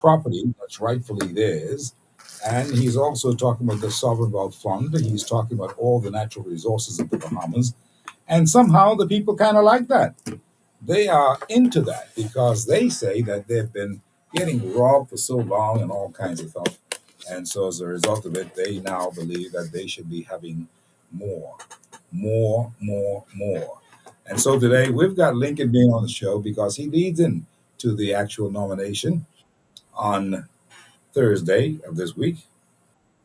property that's rightfully theirs. And he's also talking about the sovereign wealth fund. He's talking about all the natural resources of the Bahamas. And somehow the people kind of like that. They are into that because they say that they've been getting robbed for so long and all kinds of stuff. And so as a result of it, they now believe that they should be having more, more. And so today we've got Lincoln being on the show because he leads in to the actual nomination on Thursday of this week.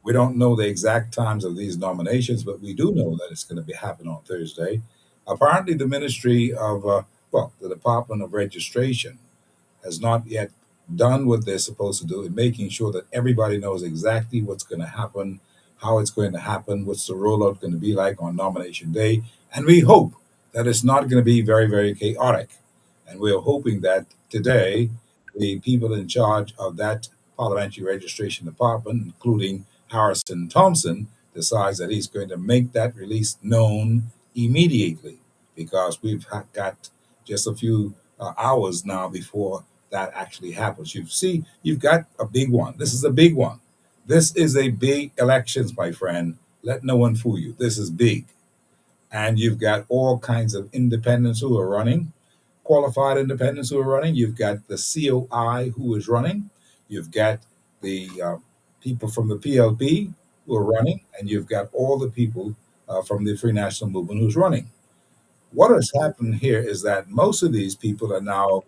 We don't know the exact times of these nominations, but we do know that it's going to be happening on Thursday. Apparently, the Ministry of, the Department of Registration has not yet done what they're supposed to do in making sure that everybody knows exactly what's going to happen, how it's going to happen, what's the rollout going to be like on nomination day. And we hope that it's not going to be very, very chaotic. And we're hoping that today, the people in charge of that parliamentary registration department, including Harrison Thompson, decides that he's going to make that release known immediately because got just a few hours now before that actually happens. You've got a big one. This is a big one. This is a big elections, my friend. Let no one fool you. This is big. And you've got all kinds of independents who are running, qualified independents who are running. You've got the COI who is running. You've got the people from the PLP who are running. And you've got all the people from the Free National Movement who's running. What has happened here is that most of these people are now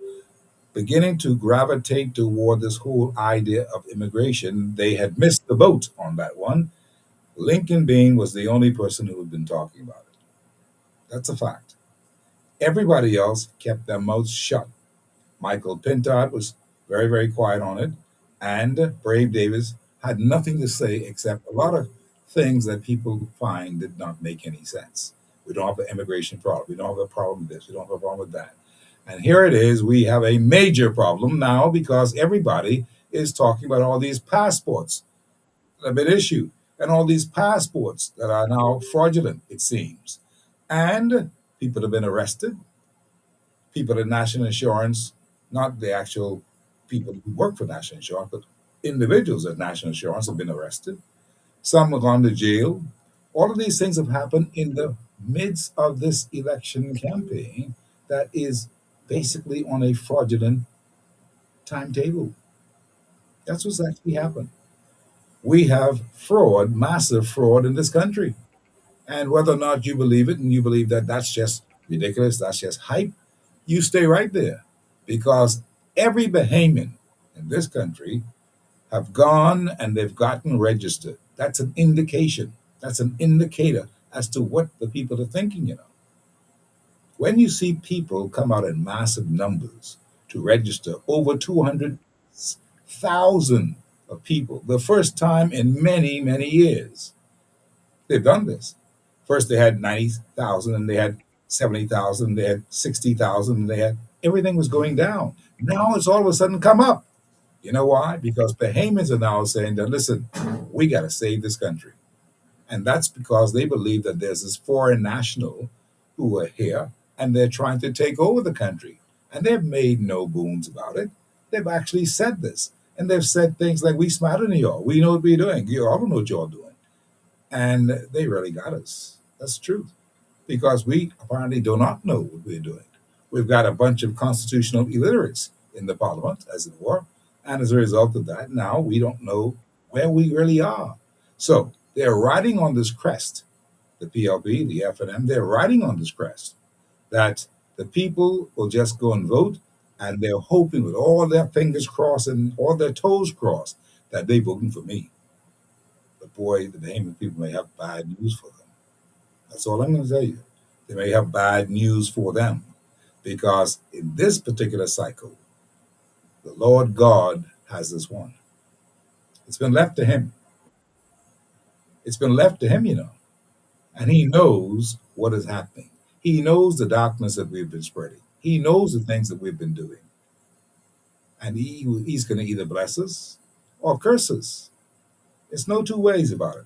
beginning to gravitate toward this whole idea of immigration. They had missed the boat on that one. Lincoln Bean was the only person who had been talking about it. That's a fact. Everybody else kept their mouths shut. Michael Pintard was very, very quiet on it, and Brave Davis had nothing to say except a lot of things that people find did not make any sense. We don't have an immigration problem. We don't have a problem with this. We don't have a problem with that. And here it is. We have a major problem now because everybody is talking about all these passports that have been issued and all these passports that are now fraudulent, it seems. And people have been arrested. People in national insurance, not the actual people who work for national insurance, but individuals at national insurance have been arrested. Some have gone to jail. All of these things have happened in the midst of this election campaign that is basically on a fraudulent timetable. That's what's actually happened. We have fraud, massive fraud in this country. And whether or not you believe it and you believe that that's just ridiculous, that's just hype, you stay right there because every Bahamian in this country have gone and they've gotten registered. That's an indication. That's an indicator as to what the people are thinking. When you see people come out in massive numbers to register, over 200,000 of people, the first time in many, many years, they've done this. First, they had 90,000, and they had 70,000, they had 60,000, and they had everything was going down. Now it's all of a sudden come up. You know why? Because Bahamians are now saying that, listen, we got to save this country. And that's because they believe that there's this foreign national who are here and they're trying to take over the country. And they've made no boons about it. They've actually said this. And they've said things like, we smarter than y'all. We know what we're doing. You all don't know what y'all doing. And they really got us. That's the truth. Because we apparently do not know what we're doing. We've got a bunch of constitutional illiterates in the parliament, as it were. And as a result of that, now we don't know where we really are. So they're riding on this crest, the PLP, the FNM, they're riding on this crest that the people will just go and vote, and they're hoping with all their fingers crossed and all their toes crossed that they're voting for me. But boy, the Bahamian people may have bad news for them. That's all I'm going to tell you. They may have bad news for them because in this particular cycle, the Lord God has this one. It's been left to him. It's been left to him. And he knows what is happening. He knows the darkness that we've been spreading. He knows the things that we've been doing. And he's going to either bless us or curse us. There's no two ways about it.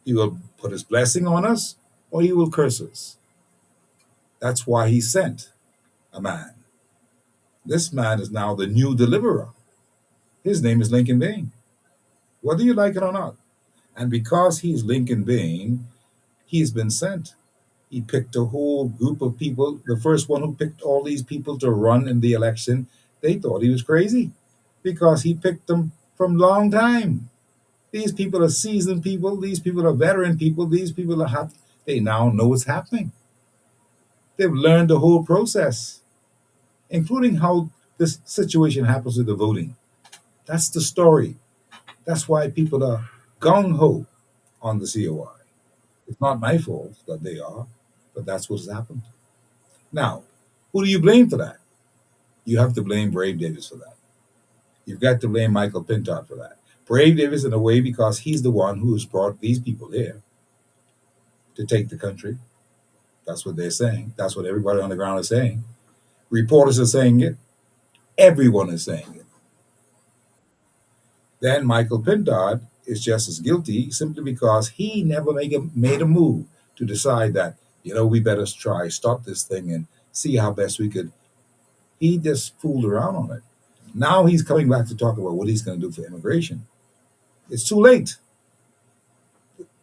He will put his blessing on us or he will curse us. That's why he sent a man. This man is now the new deliverer. His name is Lincoln Bain, whether you like it or not. And because he's Lincoln Bain, he's been sent. He picked a whole group of people. The first one who picked all these people to run in the election, they thought he was crazy because he picked them from long time. These people are seasoned people. These people are veteran people. These people are they now know what's happening. They've learned the whole process, including how this situation happens with the voting. That's the story. That's why people are gung ho on the COI. It's not my fault that they are, but that's what's happened. Now, who do you blame for that? You have to blame Brave Davis for that. You've got to blame Michael Pintard for that. Brave Davis, in a way, because he's the one who's brought these people here to take the country. That's what they're saying. That's what everybody on the ground is saying. Reporters are saying it. Everyone is saying it. Then Michael Pintard is just as guilty simply because he never made a move to decide that, we better try, stop this thing and see how best we could. He just fooled around on it. Now he's coming back to talk about what he's going to do for immigration. It's too late.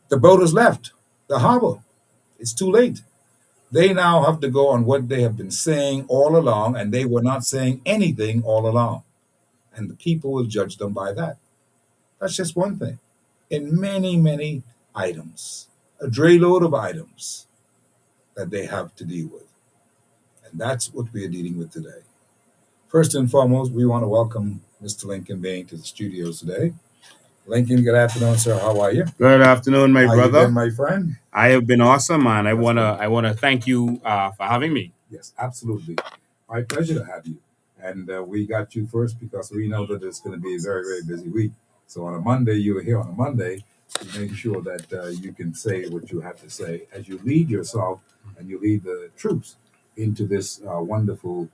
The boat has left the harbor. It's too late. They now have to go on what they have been saying all along, and they were not saying anything all along. And the people will judge them by that. That's just one thing. In many, many items, a dray load of items that they have to deal with. And that's what we are dealing with today. First and foremost, we want to welcome Mr. Lincoln Bain to the studios today. Lincoln, good afternoon, sir. How are you? Good afternoon, my How you brother. been, my friend? I have been awesome, man. I That's wanna good. I wanna thank you for having me. Yes, absolutely. My pleasure to have you. And we got you first because we know that it's going to be a very, very busy week. So on a Monday, you are here on a Monday to make sure that you can say what you have to say as you lead yourself and you lead the troops into this wonderful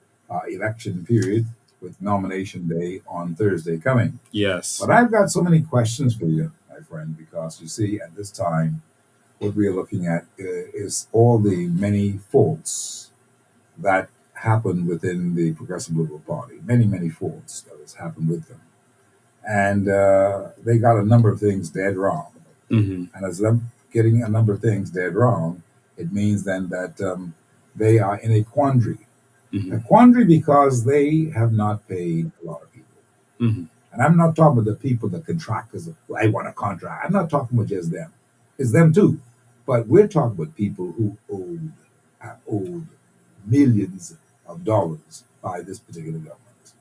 election period with nomination day on Thursday coming. Yes. But I've got so many questions for you, my friend, because you see, at this time, what we are looking at is all the many faults that happened within the Progressive Liberal Party. Many, many faults that has happened with them. And they got a number of things dead wrong. Hmm. And as them getting a number of things dead wrong, it means then that they are in a quandary. A Hmm. quandary because they have not paid a lot of people. Hmm. And I'm not talking about the people, the contractors. I want a contract. I'm not talking about just them. It's them too. But we're talking about people who have owed millions of dollars by this particular government.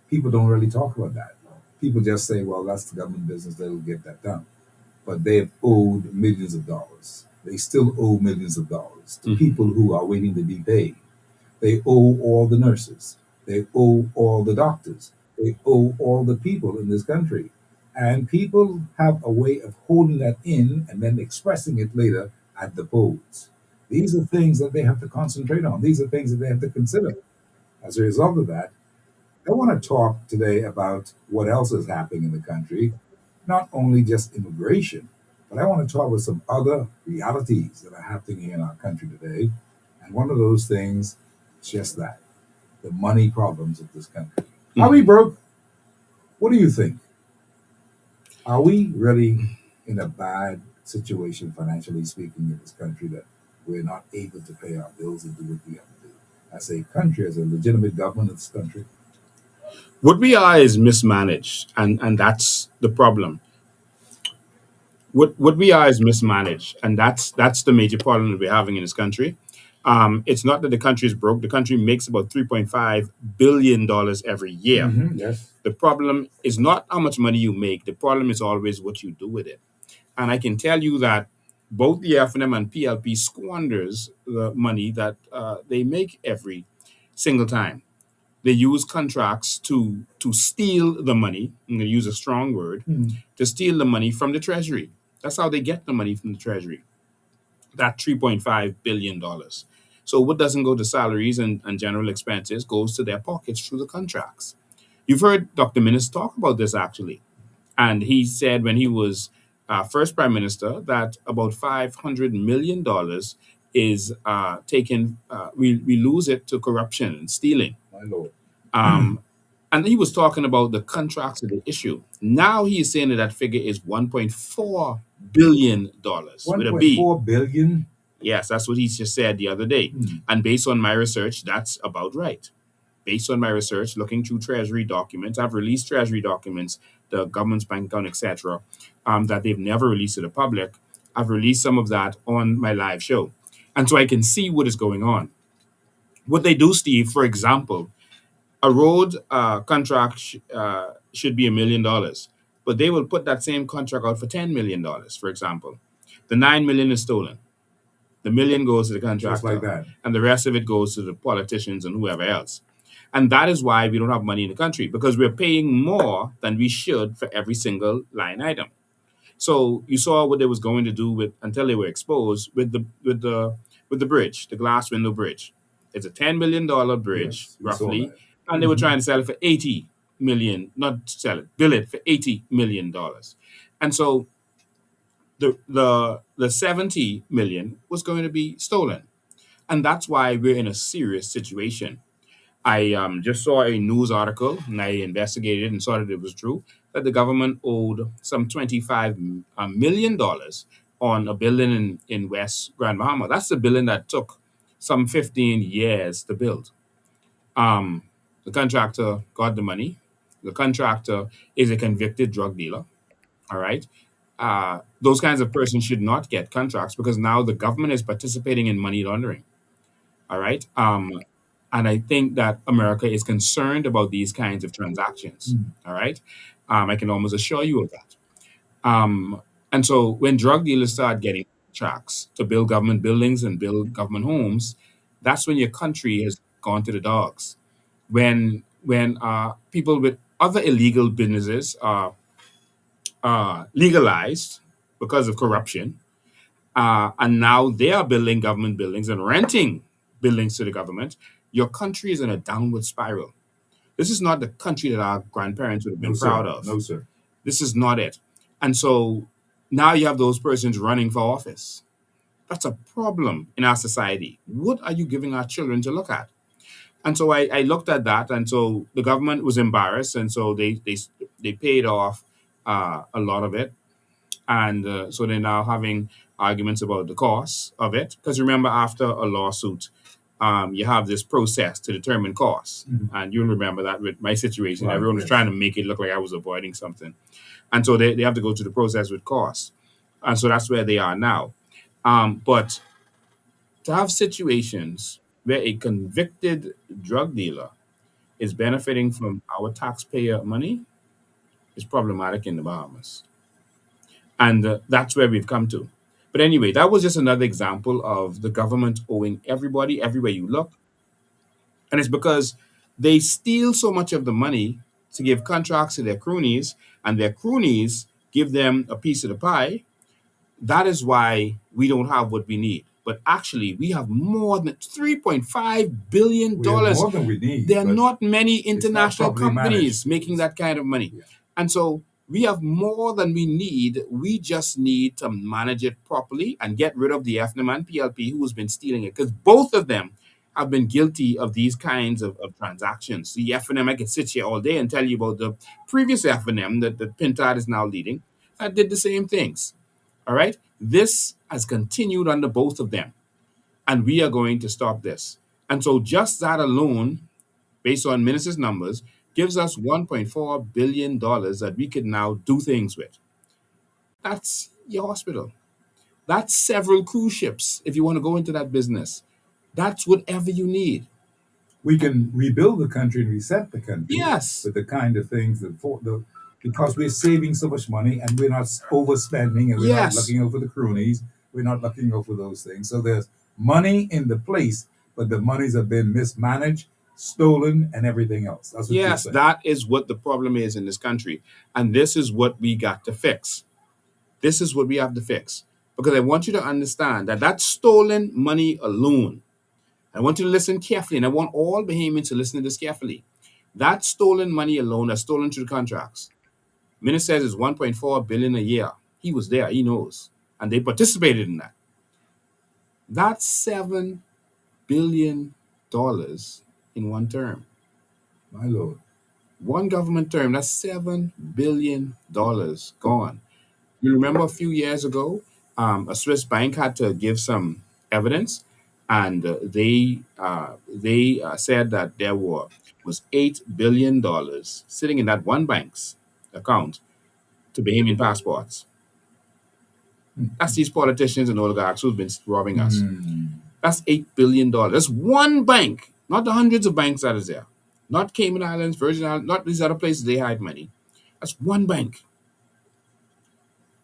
People don't really talk about that. People just say, well, that's the government business. They'll get that done. But they've owed millions of dollars. They still owe millions of dollars to people who are waiting to be paid. They owe all the nurses. They owe all the doctors. They owe all the people in this country. And people have a way of holding that in and then expressing it later at the polls. These are things that they have to concentrate on. These are things that they have to consider. As a result of that, I want to talk today about what else is happening in the country, not only just immigration, but I want to talk about some other realities that are happening here in our country today. And one of those things is just that the money problems of this country. Are we broke? What do you think? Are we really in a bad situation, financially speaking, in this country that we're not able to pay our bills and do what we have to do? As a country, as a legitimate government of this country, What we are is mismanaged, and that's the problem. What we are is mismanaged, and that's the major problem that we're having in this country. It's not that the country is broke. The country makes about $3.5 billion every year. yes. The problem is not how much money you make. The problem is always what you do with it. And I can tell you that both the FNM and PLP squanders the money that they make every single time. They use contracts to steal the money. I'm going to use a strong word to steal the money from the Treasury. That's how they get the money from the Treasury. That $3.5 billion. So what doesn't go to salaries and general expenses goes to their pockets through the contracts. You've heard Dr. Minnis talk about this actually. And he said when he was first prime minister that about $500 million is taken, we lose it to corruption and stealing. My lord. Um, And he was talking about the contracts that they issue. Now he is saying that that figure is $1.4 billion with a B. 1.4 billion. Yes, that's what he just said the other day. Hmm. And based on my research, that's about right. Based on my research, looking through Treasury documents, I've released Treasury documents, the government's bank account, etc., that they've never released to the public. I've released some of that on my live show. And so I can see what is going on. What they do, Steve, for example, a road contract should be $1 million, but they will put that same contract out for $10 million, for example. The 9 million is stolen. The million goes to the Just like contractor, that. and the rest of it goes to the politicians and whoever else. And that is why we don't have money in the country, because we're paying more than we should for every single line item. So you saw what they was going to do with until they were exposed with the bridge, the glass window bridge. It's a $10 million bridge, Yes, we saw roughly, that. and they were trying to sell it for 80 million, not sell it, bill it for $80 million. And so the 70 million was going to be stolen. And that's why we're in a serious situation. I just saw a news article and I investigated and saw that it was true that the government owed some $25 million on a building in West Grand Bahama. That's a building that took some 15 years to build. Um, the contractor got the money. The contractor is a convicted drug dealer. All right. Those kinds of persons should not get contracts because now the government is participating in money laundering. All right. And I think that America is concerned about these kinds of transactions. Hmm. All right. I can almost assure you of that. And so when drug dealers start getting contracts to build government buildings and build government homes, that's when your country has gone to the dogs. When people with other illegal businesses are legalized because of corruption, and now they are building government buildings and renting buildings to the government, your country is in a downward spiral. This is not the country that our grandparents would have No, been proud sir. of. No, sir. This is not it. And so now you have those persons running for office. That's a problem in our society. What are you giving our children to look at? And so I looked at that, and so the government was embarrassed, and so they paid off a lot of it, and so they're now having arguments about the cost of it. Because remember, after a lawsuit, you have this process to determine costs, Mhm. and you'll remember that with my situation, Right. everyone was Yes. trying to make it look like I was avoiding something, and so they have to go through the process with costs, and so that's where they are now. But to have situations where a convicted drug dealer is benefiting from our taxpayer money is problematic in the Bahamas. And that's where we've come to. But anyway, that was just another example of the government owing everybody everywhere you look. And it's because they steal so much of the money to give contracts to their cronies, and their cronies give them a piece of the pie. That is why we don't have what we need. But actually, we have more than $3.5 billion. We have more than we need, There are but not many it's not international properly companies managed. making that kind of money. Yeah. And so we have more than we need. We just need to manage it properly and get rid of the FNM and PLP who has been stealing it. Because both of them have been guilty of these kinds of transactions. The FNM, I could sit here all day and tell you about the previous FNM that Pintard is now leading that did the same things. All right. This has continued under both of them, and we are going to stop this. And so, just that alone, based on Minister's numbers, gives us $1.4 billion that we could now do things with. That's your hospital. That's several cruise ships if you want to go into that business. That's whatever you need. We can rebuild the country and reset the country Yes. with the kind of things that because we're saving so much money and we're not overspending and we're not Yes. looking over the cronies, we're not looking over those things. So there's money in the place, but the monies have been mismanaged, stolen, and everything else. That's what you're Yes, saying. that is what the problem is in this country. And this is what we got to fix. This is what we have to fix. Because I want you to understand that that stolen money alone, I want you to listen carefully, and I want all Bahamians to listen to this carefully. That stolen money alone, that's stolen through the contracts. Minister says it's 1.4 billion a year. He was there, he knows. And they participated in that. That's $7 billion in one term. My Lord. One government term, that's $7 billion gone. You remember a few years ago, a Swiss bank had to give some evidence, and they said that there was $8 billion sitting in that one bank's account to Bahamian passports. That's these politicians and oligarchs who've been robbing us. That's $8 billion. That's one bank, not the hundreds of banks that is there, not Cayman Islands, Virgin Islands, not these other places they hide money. That's one bank.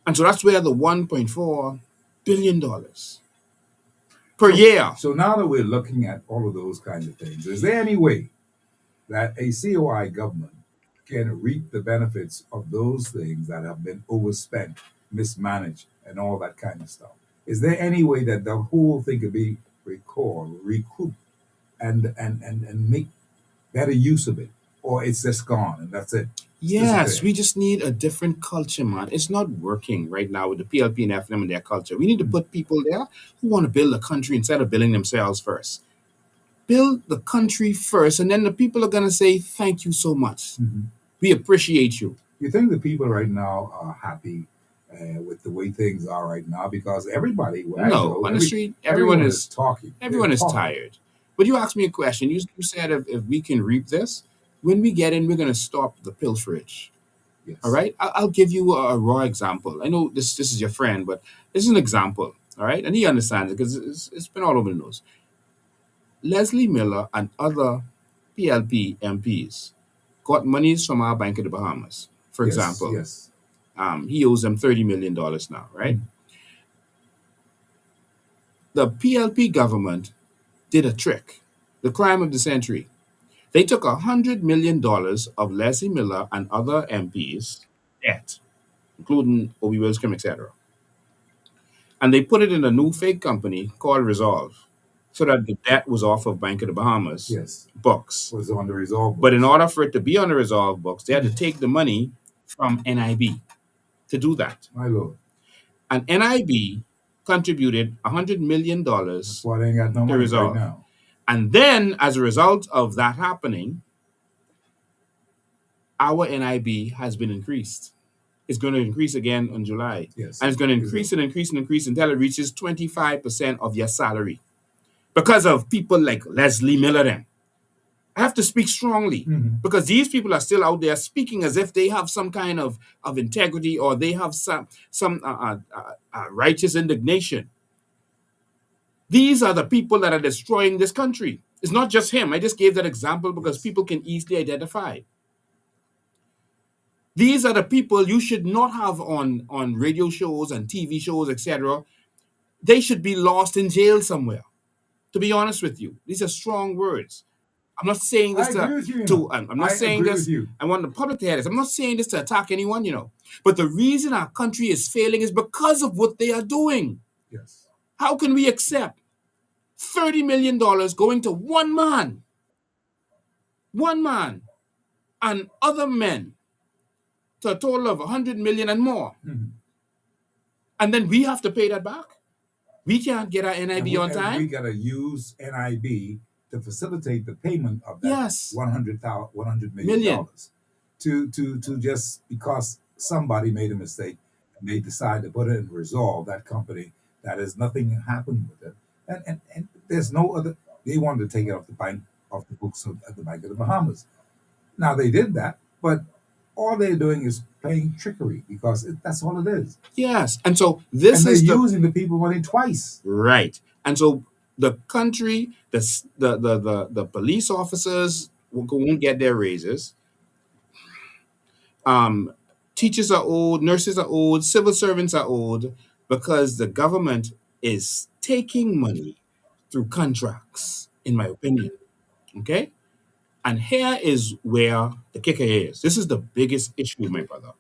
And so that's where the $1.4 billion per year. So now that we're looking at all of those kinds of things, is there any way that a COI government can reap the benefits of those things that have been overspent, mismanaged, and all that kind of stuff? Is there any way that the whole thing could be recalled, recouped, and make better use of it? Or it's just gone and that's it? Yes, we just need a different culture, man. It's not working right now with the PLP and FNM and their culture. We need to put people there who want to build a country instead of building themselves first. Build the country first, and then the people are going to say, thank you so much. We appreciate you. You think the people right now are happy with the way things are right now? Because everybody, on the street, everyone is talking. Everyone is tired. But you asked me a question. You said if we can reap this, when we get in, we're going to stop the pilferage. Yes. All right? I'll give you a raw example. I know this is your friend, but this is an example. All right? And he understands it because it's been all over the news. Leslie Miller and other PLP MPs got monies from our bank in the Bahamas, for example. Yes. He owes them $30 million now, right? The PLP government did a trick, the crime of the century. They took $100 million of Leslie Miller and other MPs' debt, including Obi Wilskrim, etc., and they put it in a new fake company called Resolve, so that the debt was off of Bank of the Bahamas books. Was on the Resolve books. But in order for it to be on the Resolve books, they had to take the money from NIB to do that. My Lord. And NIB contributed $100 million That's why they ain't got no to money Resolve. right now. And then, as a result of that happening, our NIB has been increased. It's going to increase again in July. Yes. And it's going to increase and increase and increase until it reaches 25% of your salary. Because of people like Leslie Miller then. I have to speak strongly because these people are still out there speaking as if they have some kind of integrity or they have some righteous indignation. These are the people that are destroying this country. It's not just him. I just gave that example because people can easily identify. These are the people you should not have on radio shows and TV shows, etc. They should be lost in jail somewhere, to be honest with you. These are strong words. I'm not saying this I'm not saying this. I want the public to hear this. I'm not saying this to attack anyone, But the reason our country is failing is because of what they are doing. Yes. How can we accept $30 million going to one man, and other men to a total of 100 million and more? And then we have to pay that back? We can't get our NIB on time? We got to use NIB to facilitate the payment of that $100 million to just because somebody made a mistake and they decide to put it in Resolve, that company, that is nothing happened with it. And there's no other, they wanted to take it off the books of the Bank of the Bahamas. Now they did that, but all they're doing is playing trickery because that's all it is. Yes. And so they're using the people money twice. Right. And so the country, the police officers won't get their raises. Teachers are old, nurses are old, civil servants are old because the government is taking money through contracts, in my opinion. Okay? And here is where the kicker is. This is the biggest issue, my brother.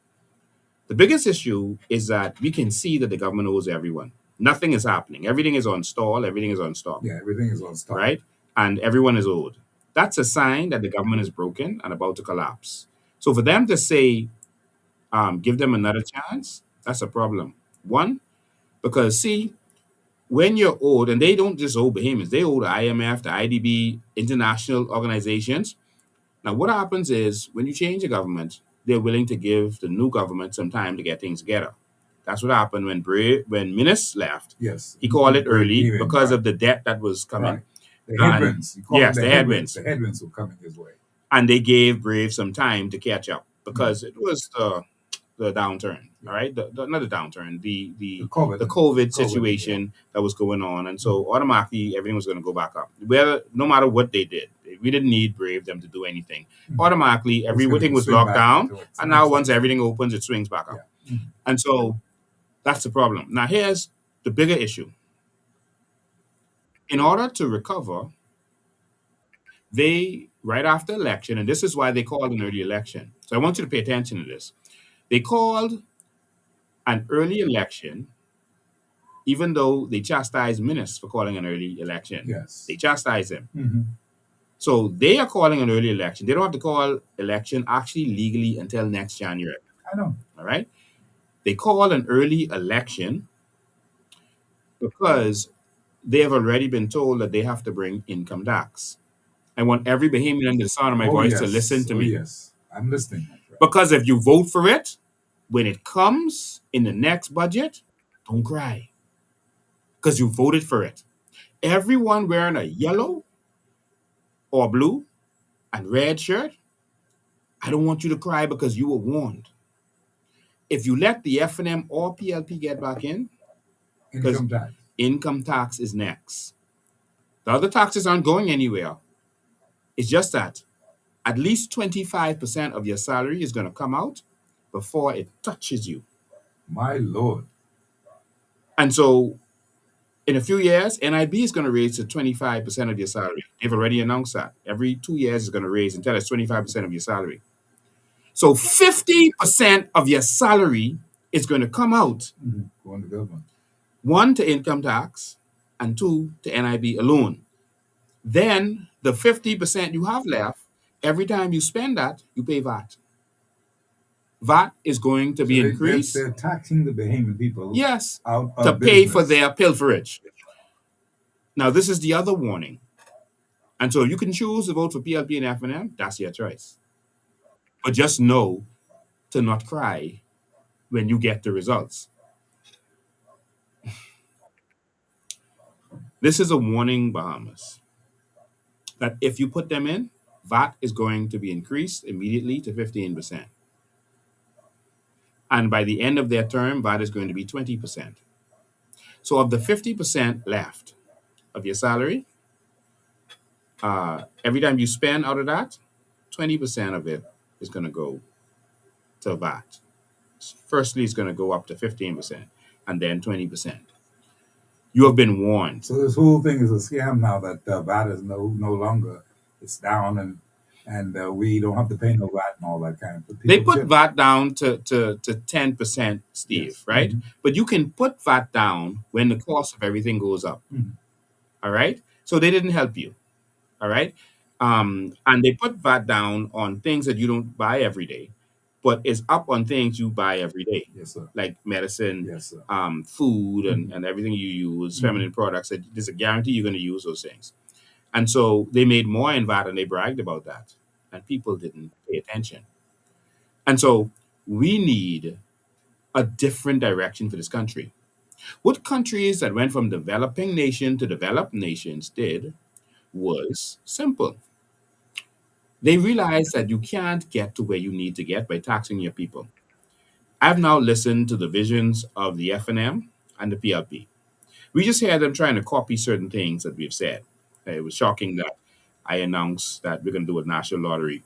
The biggest issue is that we can see that the government owes everyone. Nothing is happening. Everything is on stall. Everything is on stop. Yeah, everything is on stop. Right? And everyone is owed. That's a sign that the government is broken and about to collapse. So for them to say, give them another chance, that's a problem. One, because see, when you're owed, and they don't just owe Bahamians, they owe the IMF, the IDB, international organizations. Now, what happens is when you change a government, they're willing to give the new government some time to get things together. That's what happened when Minis left. Yes. He called it Brave early came in, because right. of the debt that was Right. coming. The And headwinds. You call them yes, the the headwinds. headwinds. The headwinds were coming his way. And they gave Brave some time to catch up Mm. because it was the downturn. Yeah. All right, not the downturn, The COVID. the COVID Yeah. situation that was going on, and so automatically everything was going to go back up. Whether no matter what they did, we didn't need Brave them to do anything. Mm. Automatically, It was gonna everything was swing locked back down, to it. and now once Exactly. everything opens, it swings back up. Yeah. Mm. And so that's the problem. Now here's the bigger issue. In order to recover, they right after election, and this is why they called an early election. So I want you to pay attention to this. They called an early election, even though they chastised Minis for calling an early election. Yes. They chastised him. Mm-hmm. So they are calling an early election. They don't have to call election actually legally until next January. I know. All right. They call an early election because they have already been told that they have to bring income tax. I want every Bahamian under the sound of my voice to listen to me. Yes. I'm listening. Because if you vote for it, when it comes in the next budget, don't cry. Because you voted for it. Everyone wearing a yellow or blue and red shirt, I don't want you to cry because you were warned. If you let the F&M or PLP get back in, because income tax is next. The other taxes aren't going anywhere. It's just that at least 25% of your salary is going to come out before it touches you. My Lord. And so in a few years, NIB is going to raise to 25% of your salary. They've already announced that. Every 2 years is going to raise until it's 25% of your salary. So 50% of your salary is going to come out. Mm-hmm. Going to government. One, to income tax, and two, to NIB alone. Then the 50% you have left, every time you spend that, you pay VAT. VAT is going to be increased. They're taxing the Bahamian people. Yes, out of to pay business for their pilferage. Now, this is the other warning. And so you can choose to vote for PLP and F&M. That's your choice. But just know to not cry when you get the results. This is a warning, Bahamas, that if you put them in, VAT is going to be increased immediately to 15%. And by the end of their term, VAT is going to be 20%. So of the 50% left of your salary, every time you spend out of that, 20% of it is going to go to VAT. Firstly, it's going to go up to 15% and then 20%. You have been warned. So this whole thing is a scam now that VAT is no longer, it's down and we don't have to pay no VAT and all that kind of thing. They put VAT down to 10%, Steve, yes. Right? Mm-hmm. But you can put VAT down when the cost of everything goes up. Mm-hmm. All right? So they didn't help you. All right? And they put VAT down on things that you don't buy every day, but it's up on things you buy every day. Yes, sir. Like medicine, yes, sir. Food, and everything you use, feminine products. There's a guarantee you're going to use those things. And so they made more in VAT and they bragged about that. And people didn't pay attention. And so we need a different direction for this country. What countries that went from developing nation to developed nations did was simple. They realized that you can't get to where you need to get by taxing your people. I've now listened to the visions of the F&M and the PLP. We just hear them trying to copy certain things that we've said. It was shocking that I announced that we're going to do a national lottery.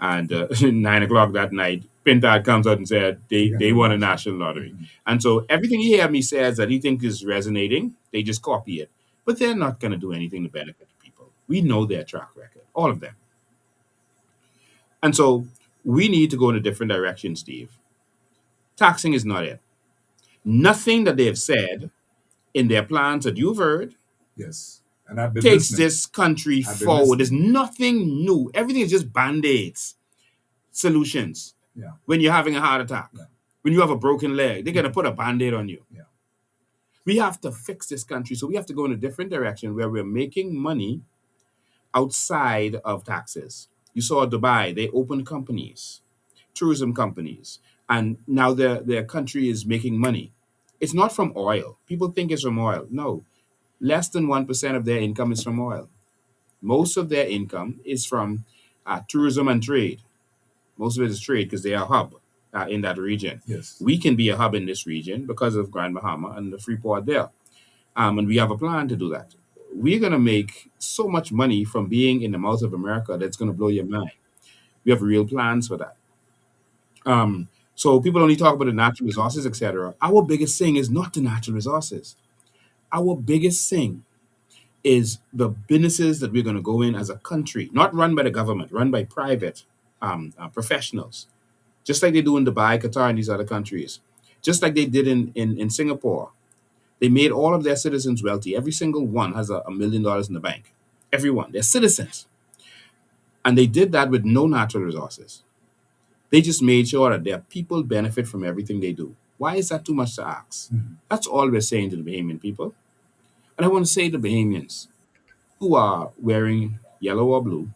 And 9 o'clock that night, Pintard comes out and said they won a national lottery. Mm-hmm. And so everything you hear me says that he thinks is resonating, they just copy it. But they're not going to do anything to benefit the people. We know their track record, all of them. And so we need to go in a different direction, Steve. Taxing is not it. Nothing that they have said in their plans that you've heard yes. And I've been takes listening. This country forward. There's nothing new. Everything is just band-aids, solutions. Yeah. When you're having a heart attack, when you have a broken leg, they're going to put a band-aid on you. Yeah. We have to fix this country. So we have to go in a different direction where we're making money outside of taxes. You saw Dubai, they opened companies, tourism companies, and now their country is making money. It's not from oil. People think it's from oil. No, less than 1% of their income is from oil. Most of their income is from tourism and trade. Most of it is trade because they are a hub in that region. Yes. We can be a hub in this region because of Grand Bahama and the free port there. And we have a plan to do that. We're going to make so much money from being in the mouth of America that's going to blow your mind. We have real plans for that. So people only talk about the natural resources, etc. Our biggest thing is not the natural resources. Our biggest thing is the businesses that we're going to go in as a country, not run by the government, run by private professionals, just like they do in Dubai, Qatar, and these other countries, just like they did in Singapore. They made all of their citizens wealthy. Every single one has $1 million in the bank. Everyone, they're citizens. And they did that with no natural resources. They just made sure that their people benefit from everything they do. Why is that too much to ask? Mhm. That's all we're saying to the Bahamian people. And I want to say to Bahamians who are wearing yellow or blue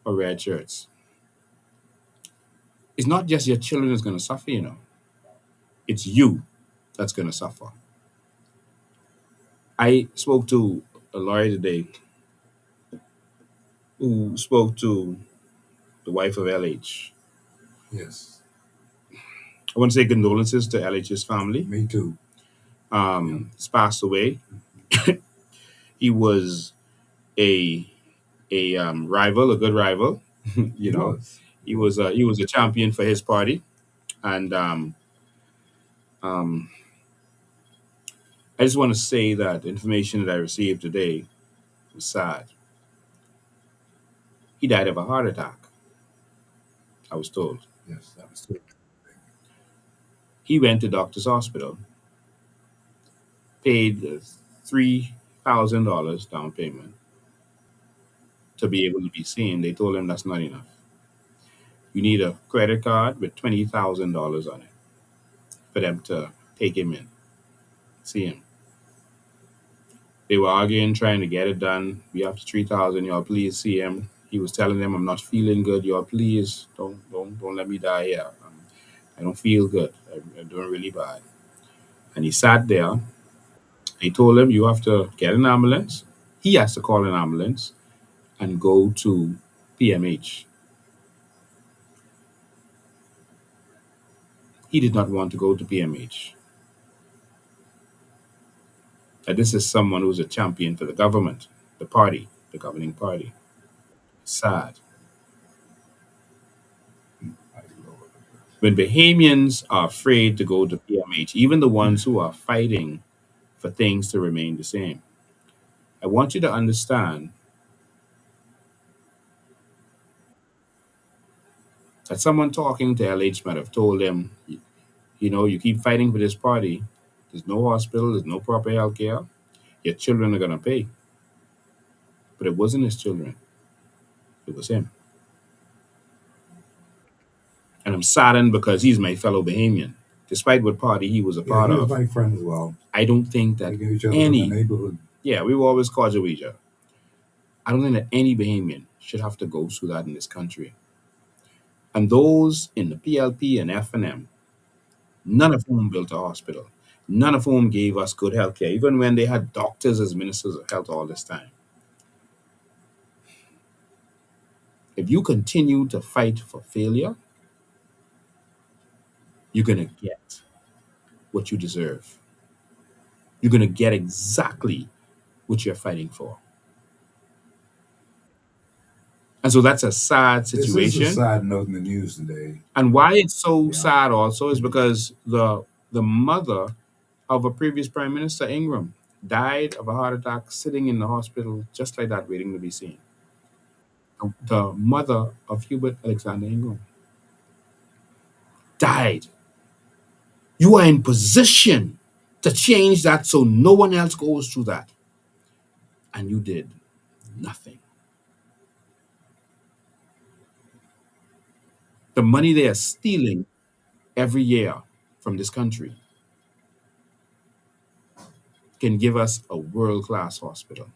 or red shirts, it's not just your children that's going to suffer, it's you that's going to suffer. I spoke to a lawyer today who spoke to the wife of LH. Yes. I want to say condolences to LH's family. Me too. Yeah. He's passed away. He was a rival, a good rival. He you know, was. he was a champion for his party, and um, I just want to say that the information that I received today was sad. He died of a heart attack. I was told Yes, that was true. he went to doctor's hospital, paid $3,000 down payment to be able to be seen. They told him that's not enough. You need a credit card with $20,000 on it for them to take him in, see him. They were arguing, trying to get it done. We have to 3,000. Y'all, please see him. He was telling them, "I'm not feeling good. Y'all, please don't let me die here. I don't feel good. I'm doing really bad." And he sat there. They told him, "You have to get an ambulance." He has to call an ambulance and go to PMH. He did not want to go to PMH. And this is someone who's a champion for the government, the party, the governing party. Sad. My Lord. When Bahamians are afraid to go to PMH, even the ones who are fighting for things to remain the same, I want you to understand that someone talking to LH might have told them, you keep fighting for this party. There's no hospital, there's no proper health care. Your children are going to pay. But it wasn't his children, it was him. And I'm saddened because he's my fellow Bahamian. Despite what party he was a Yeah, part he was of, my friend as well. I don't think We that knew each other from the any, neighborhood. yeah, we were always cordial with each other. I don't think that any Bahamian should have to go through that in this country. And those in the PLP and F&M, none of whom built a hospital, none of whom gave us good health care, even when they had doctors as ministers of health all this time. If you continue to fight for failure, you're going to get what you deserve. You're going to get exactly what you're fighting for. And so that's a sad This is a situation. sad note in the news today. And why it's so Yeah. sad also is because the mother of a previous prime minister, Ingram, died of a heart attack sitting in the hospital just like that, waiting to be seen. The mother of Hubert Alexander Ingram died. You are in position to change that so no one else goes through that. And you did nothing. The money they are stealing every year from this country can give us a world class hospital.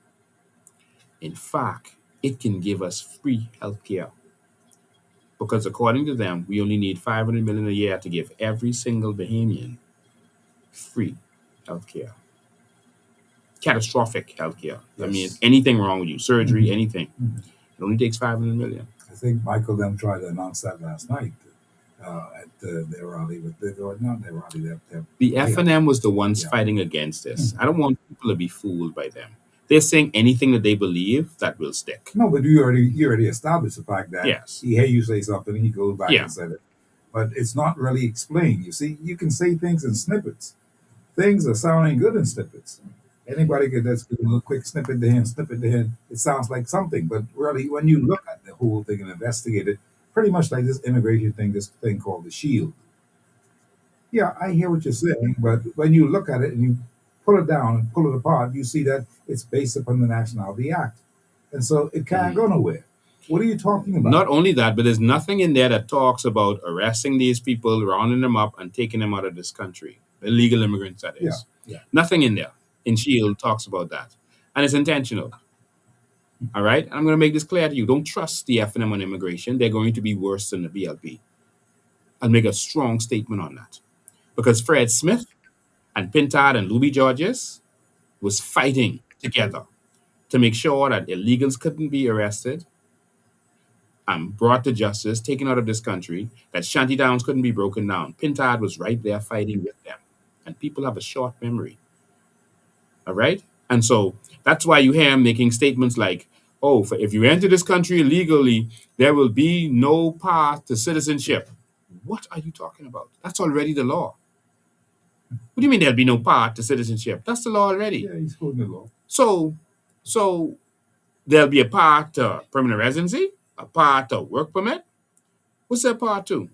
In fact, it can give us free healthcare because according to them, we only need 500 million a year to give every single Bahamian free healthcare, catastrophic healthcare. That means Yes. anything wrong with you, surgery, Mhm. anything. Mhm. It only takes 500 million. I think Michael them tried to announce that last night at their rally, but they were not their rally, their The layout. FNM was the ones Yeah. fighting against this. Mhm. I don't want people to be fooled by them. They're saying anything that they believe that will stick. No, but you already established the fact that Yes. he hear you say something, he goes back Yeah. and said it, but it's not really explained. You see, you can say things in snippets. Things are sounding good in snippets. Anybody could just give a little quick snippet to him. It sounds like something, but really, when you look at the whole thing and investigate it, pretty much like this immigration thing, this thing called the Shield. Yeah, I hear what you're saying, but when you look at it and you pull it down and pull it apart, you see that it's based upon the Nationality Act, and so it can't Mhm. go nowhere. What are you talking about? Not only that, but there's nothing in there that talks about arresting these people, rounding them up, and taking them out of this country. Illegal immigrants, that Yeah, is. yeah. Nothing in there. In Shield talks about that. And it's intentional. All right? And I'm going to make this clear to you. Don't trust the FNM on immigration. They're going to be worse than the BLP. I'll make a strong statement on that. Because Fred Smith and Pintard and Louis Georges was fighting together to make sure that illegals couldn't be arrested and brought to justice, taken out of this country, that shanty towns couldn't be broken down. Pintard was right there fighting with them. And people have a short memory. All right? And so that's why you hear him making statements like, oh, if you enter this country illegally, there will be no path to citizenship. What are you talking about? That's already the law. What do you mean there'll be no path to citizenship? That's the law already. Yeah, he's quoting the law. So there'll be a path to permanent residency, a path to work permit. What's that part to?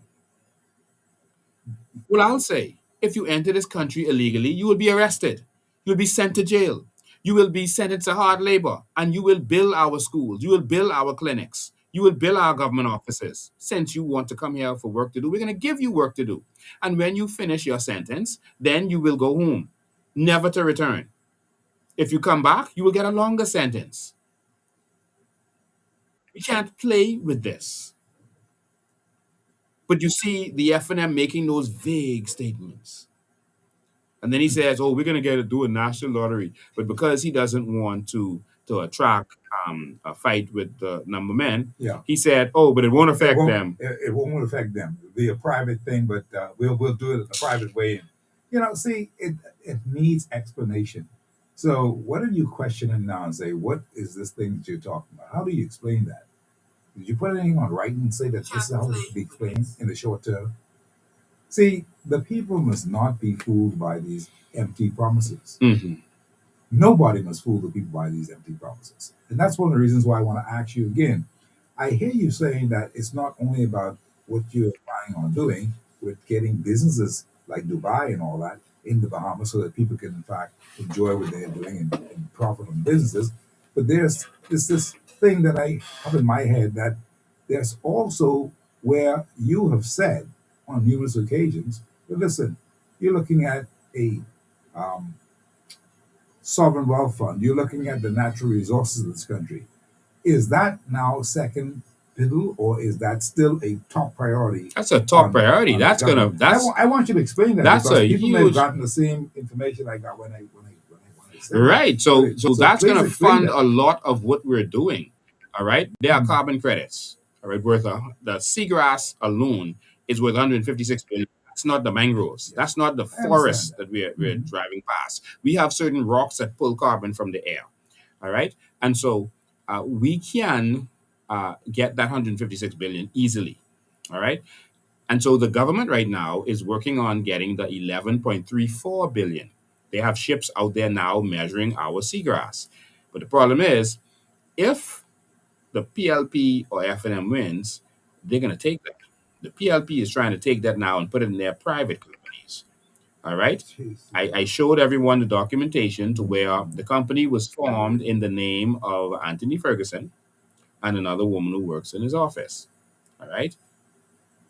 Well, I'll say if you enter this country illegally, you will be arrested. You'll be sent to jail. You will be sentenced to hard labor, and you will bill our schools. You will bill our clinics. You will bill our government offices. Since you want to come here for work to do, we're going to give you work to do. And when you finish your sentence, then you will go home, never to return. If you come back, you will get a longer sentence. We can't play with this. But you see the FNM making those vague statements. And then he says, "Oh, we're going to get to do a national lottery," but because he doesn't want to attract a fight with the number men, Yeah. he said, "Oh, but it won't It affect won't. them." It won't affect them. It'll be a private thing, but we'll do it in a private way. And see, it needs explanation. So, what are you questioning now and say, what is this thing that you're talking about? How do you explain that? Did you put anything on writing and say that this is how it can be explained in the short term? See, the people must not be fooled by these empty promises. Hmm. Nobody must fool the people by these empty promises. And that's one of the reasons why I want to ask you again. I hear you saying that it's not only about what you're planning on doing with getting businesses like Dubai and all that in the Bahamas so that people can, in fact, enjoy what they're doing and profit on businesses, but there's this thing that I have in my head that there's also where you have said on numerous occasions, but listen, you're looking at a um, sovereign wealth fund. You're looking at the natural resources of this country. Is that now second fiddle, or is that still a top priority That's a top on priority. the That's gonna government? that's I want you to explain that that's because a people may have huge gotten the same information I got when I said that. right. So So that's please gonna explain fund that. a lot of what we're doing. All right, there are Mm. carbon credits. All right, worth the seagrass alone is worth 156 billion. That's not the mangroves. Yes, That's not the I understand forest that. that we're Hmm. driving past. We have certain rocks that pull carbon from the air. All right, and so we can get that 156 billion easily. All right, and so the government right now is working on getting the 11.34 billion. They have ships out there now measuring our seagrass. But the problem is, if the PLP or FNM wins, they're going to take that. The PLP is trying to take that now and put it in their private companies. All right. Jeez. I showed everyone the documentation to where the company was formed in the name of Anthony Ferguson and another woman who works in his office. All right.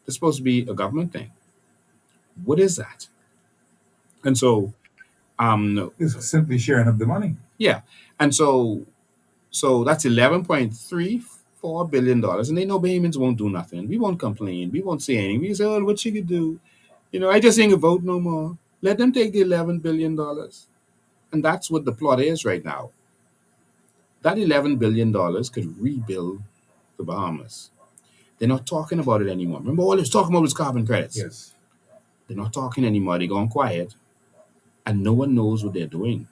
It's supposed to be a government thing. What is that? And so, It's simply sharing up the money. yeah. And so So that's $11.34 billion, and they know Bahamians won't do nothing. We won't complain. We won't say anything. We say, "Oh, what you could do? I just ain't gonna vote no more. Let them take the $11 billion." And that's what the plot is right now. That $11 billion could rebuild the Bahamas. They're not talking about it anymore. Remember, all they was talking about was carbon credits. Yes. They're not talking anymore. They're gone quiet, and no one knows what they're doing.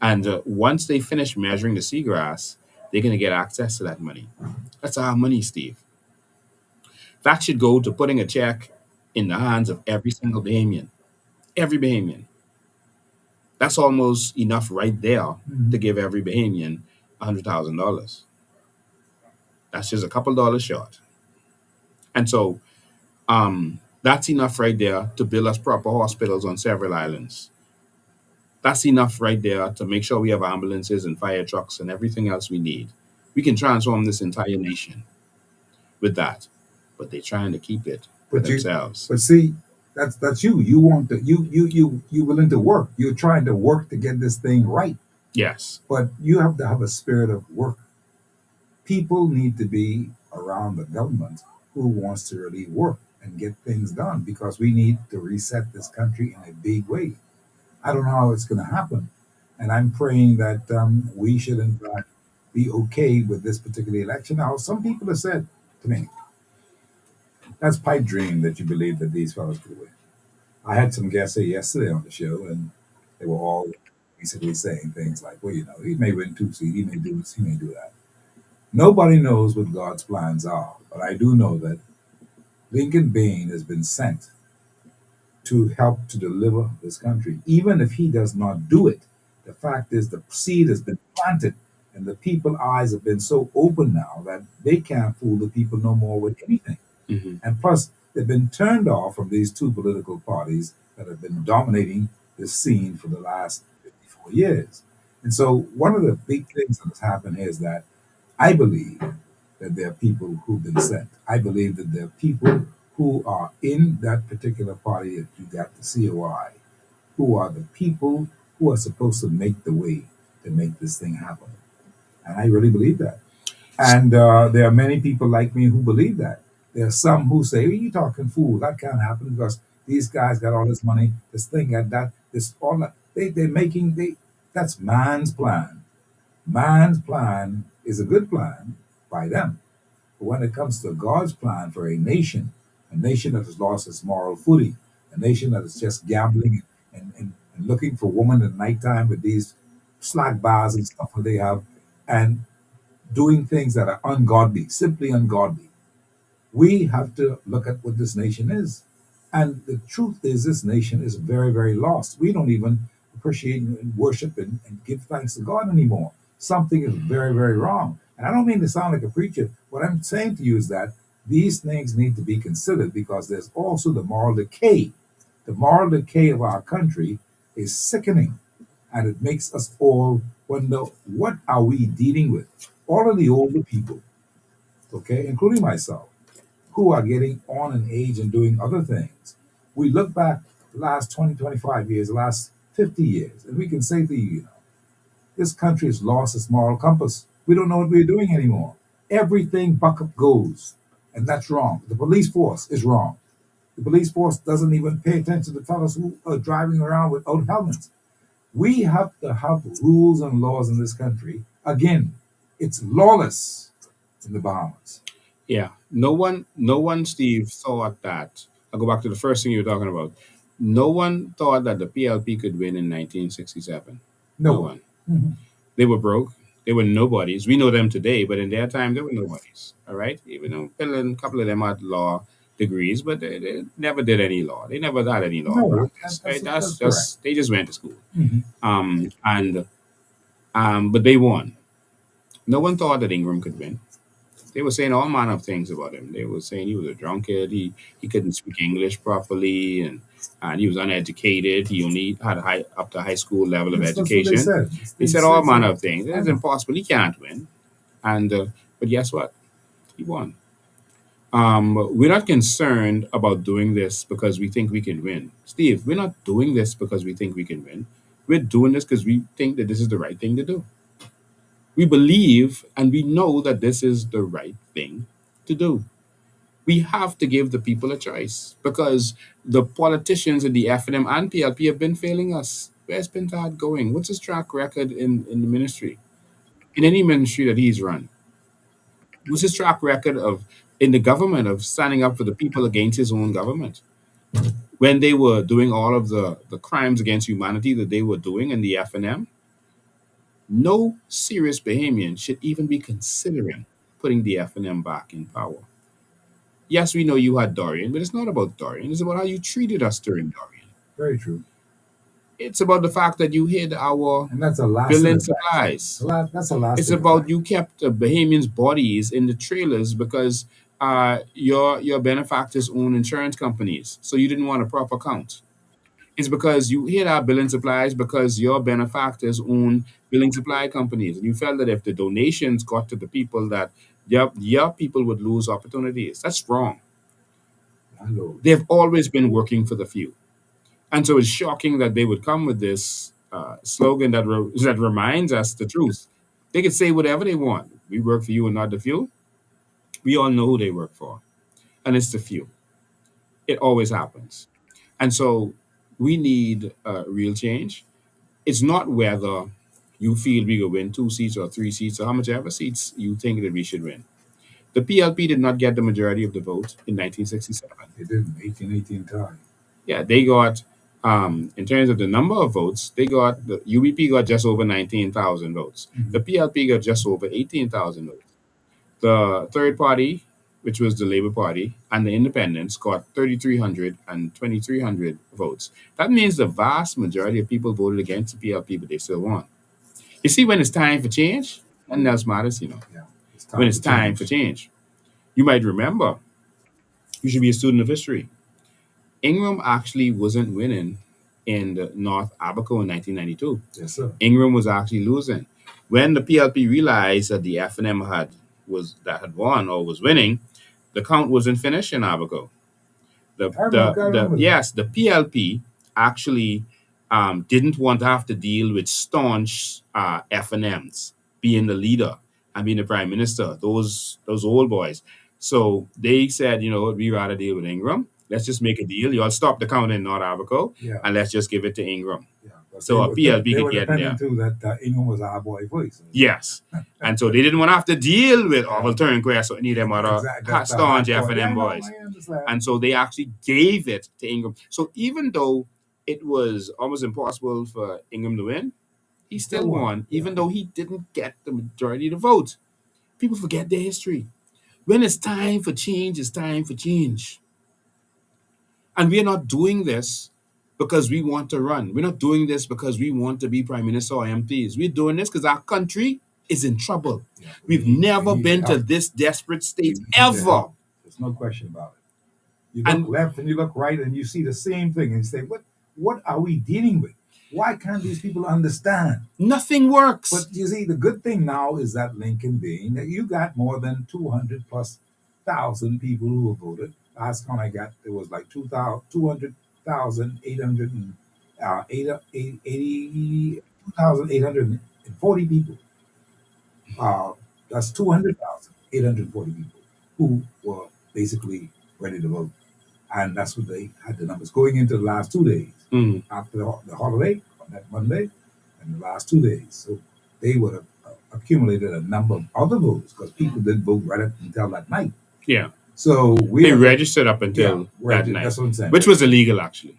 And once they finish measuring the seagrass, they're going to get access to that money. That's our money, Steve. That should go to putting a check in the hands of every single Bahamian. Every Bahamian. That's almost enough right there to give every Bahamian $100,000. That's just a couple dollars short. And so that's enough right there to build us proper hospitals on several islands. That's enough right there to make sure we have ambulances and fire trucks and everything else we need. We can transform this entire nation with that. But they're trying to keep it for But you, themselves. but see, that's you. You want to you willing to work. You're trying to work to get this thing right. Yes. But you have to have a spirit of work. People need to be around the government who wants to really work and get things done because we need to reset this country in a big way. I don't know how it's going to happen, and I'm praying that we should in fact be okay with this particular election. Now, some people have said to me, "That's pipe dream that you believe that these fellows could win." I had some guests here yesterday on the show, and they were all basically saying things like, "Well, he may win 2 seats, he may do this, he may do that." Nobody knows what God's plans are, but I do know that Lincoln Bain has been sent to help to deliver this country. Even if he does not do it, the fact is the seed has been planted, and the people's eyes have been so open now that they can't fool the people no more with anything. Hmm. And plus, they've been turned off from these two political parties that have been dominating this scene for the last 54 years. And so, one of the big things that has happened here is that I believe that there are people who've been sent. I believe that there are people who are in that particular party that you got the COI, who are the people who are supposed to make the way to make this thing happen. And I really believe that. And there are many people like me who believe that. There are some who say, "Well, you talking fool, that can't happen because these guys got all this money, this thing got that, this all that." That's man's plan. Man's plan is a good plan by them. But when it comes to God's plan for a nation that has lost its moral footing, a nation that is just gambling and looking for women at nighttime with these slack bars and stuff that they have, and doing things that are ungodly, simply ungodly. We have to look at what this nation is. And the truth is, this nation is very, very lost. We don't even appreciate and worship and give thanks to God anymore. Something is very, very wrong. And I don't mean to sound like a preacher. What I'm saying to you is that these things need to be considered because there's also the moral decay. The moral decay of our country is sickening, and it makes us all wonder, what are we dealing with? All of the older people, okay, including myself, who are getting on in age and doing other things. We look back the last 20, 25 years, the last 50 years, and we can say to you, this country has lost its moral compass. We don't know what we're doing anymore. Everything buck up goes, and that's wrong. The police force is wrong. The police force doesn't even pay attention to fellows who are driving around without helmets. We have to have rules and laws in this country. Again, it's lawless in the Bahamas. Yeah. No one, Steve, thought that. I'll go back to the first thing you were talking about. No one thought that the PLP could win in 1967. No No one. one. Mhm. They were broke. They were nobodies. We know them today, but in their time, they were nobodies. All right? Even though a couple of them had law degrees, but they never did any law. They never had any law No, practice. Right? that's That's correct. just, they just went to school. Mhm. And but they won. No one thought that Ingram could win. They were saying all manner of things about him. They were saying he was a drunkard. He couldn't speak English properly, and he was uneducated. He only had up to high school level of That's what they education. said. They They said all said, manner of things. I It's know. impossible. He can't win. And but guess what? He won. We're not concerned about doing this because we think we can win, Steve. We're not doing this because we think we can win. We're doing this because we think that this is the right thing to do. We believe and we know that this is the right thing to do. We have to give the people a choice because the politicians in the FNM and PLP have been failing us. Where's Pintad going? What's his track record in the ministry? In any ministry that he's run? What's his track record of in the government of standing up for the people against his own government? When they were doing all of the crimes against humanity that they were doing in the FNM, no serious Bahamian should even be considering putting the FNM back in power. Yes, we know you had Dorian, but it's not about Dorian. It's about how you treated us during Dorian. Very true. It's about the fact that you hid our And that's a lasting building effect. supplies. That's a It's lasting about effect. you kept the Bahamians' bodies in the trailers because your benefactors own insurance companies, so you didn't want a proper count. It's because you hid our billing supplies because your benefactors own billing supply companies, and you felt that if the donations got to the people, that your people would lose opportunities. That's wrong. Hello. They've always been working for the few. And so it's shocking that they would come with this slogan that reminds us the truth. They could say whatever they want. We work for you and not the few. We all know who they work for, and it's the few. It always happens. And so we need real change. It's not whether you feel we could win 2 seats or 3 seats or how much ever seats you think that we should win. The PLP did not get the majority of the vote in 1967. They did an 1818 tie. Yeah, they got in terms of the number of votes, the UBP got just over 19,000 votes. Mhm. The PLP got just over 18,000 votes. The third party, which was the Labour Party, and the Independents got 3,300 and 2,300 votes. That means the vast majority of people voted against the PLP, but they still won. You see, when it's time for change, nothing else matters. Yeah. It's When time it's to time change. for change. You might remember, you should be a student of history. Ingram actually wasn't winning in the North Abaco in 1992. Yes, sir. Ingram was actually losing. When the PLP realized that the FNM had won or was winning, the count wasn't finished in Abaco. I remember that. Yes, the PLP actually didn't want to have to deal with staunch FNMs being the leader and being the prime minister. Those old boys. So they said, we'd rather deal with Ingram. Let's just make a deal. Y'all stop the count in North Abaco, Yeah. and let's just give it to Ingram. Yeah. But So a PLP they could were get in there. dependent too that England was our boy voice. Yes. And so they didn't want to have to deal with Yeah. Oval Turnquest or any of them other Exactly. That's the staunch hardcore. FNM Yeah, I know, boys. I understand. And so they actually gave it to Ingram. So even though it was almost impossible for Ingram to win, he still won, Yeah. even though he didn't get the majority of the vote. People forget their history. When it's time for change, it's time for change. And we're not doing this because we want to run. We're not doing this because we want to be prime minister or MPs. We're doing this because our country is in trouble. Yeah, We've never been to this desperate state ever. There's no question about it. You look And left and you look right and you see the same thing and you say, what are we dealing with? Why can't these people understand? nothing works. But you see, the good thing now is that Lincoln being that you got more than 200 plus thousand people who have voted. Last count I got, it was like 200,800 and 2,840 people. That's 200,840 people who were basically ready to vote. And that's what they had the numbers going into the last 2 days Mm. after the holiday on that Monday and the last 2 days. So they would have accumulated a number of other votes because people didn't vote right up until that night. Yeah. So They registered up until that night, that's what I'm saying. which was illegal actually.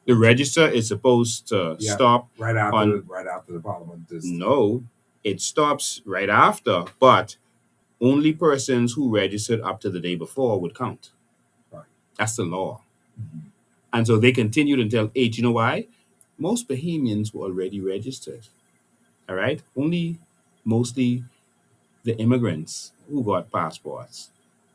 The register is supposed to stop right after the parliament. No, it stops right after, but only persons who registered up to the day before would count. Right. That's the law. Mhm. And so they continued until 8. You know why? Most Bahamians were already registered. All right? Only mostly the immigrants who got passports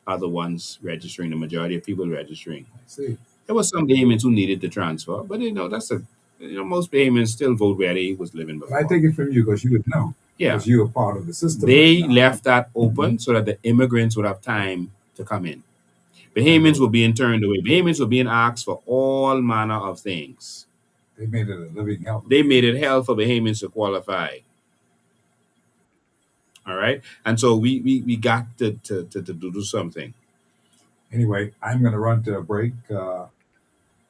are the ones registering, the majority of people registering. I see. There were some Bahamians who needed to transfer, but most Bahamians still vote where they was living But before. I take it from you because you would know. Yeah. Because you were part of the system. They right now. left that open so that the immigrants would have time to come in. Bahamians were being turned away. Bahamians were being asked for all manner of things. They made it a living hell. They made it hell for Bahamians to qualify. All right. And so we got to do something. Anyway, I'm going to run to a break.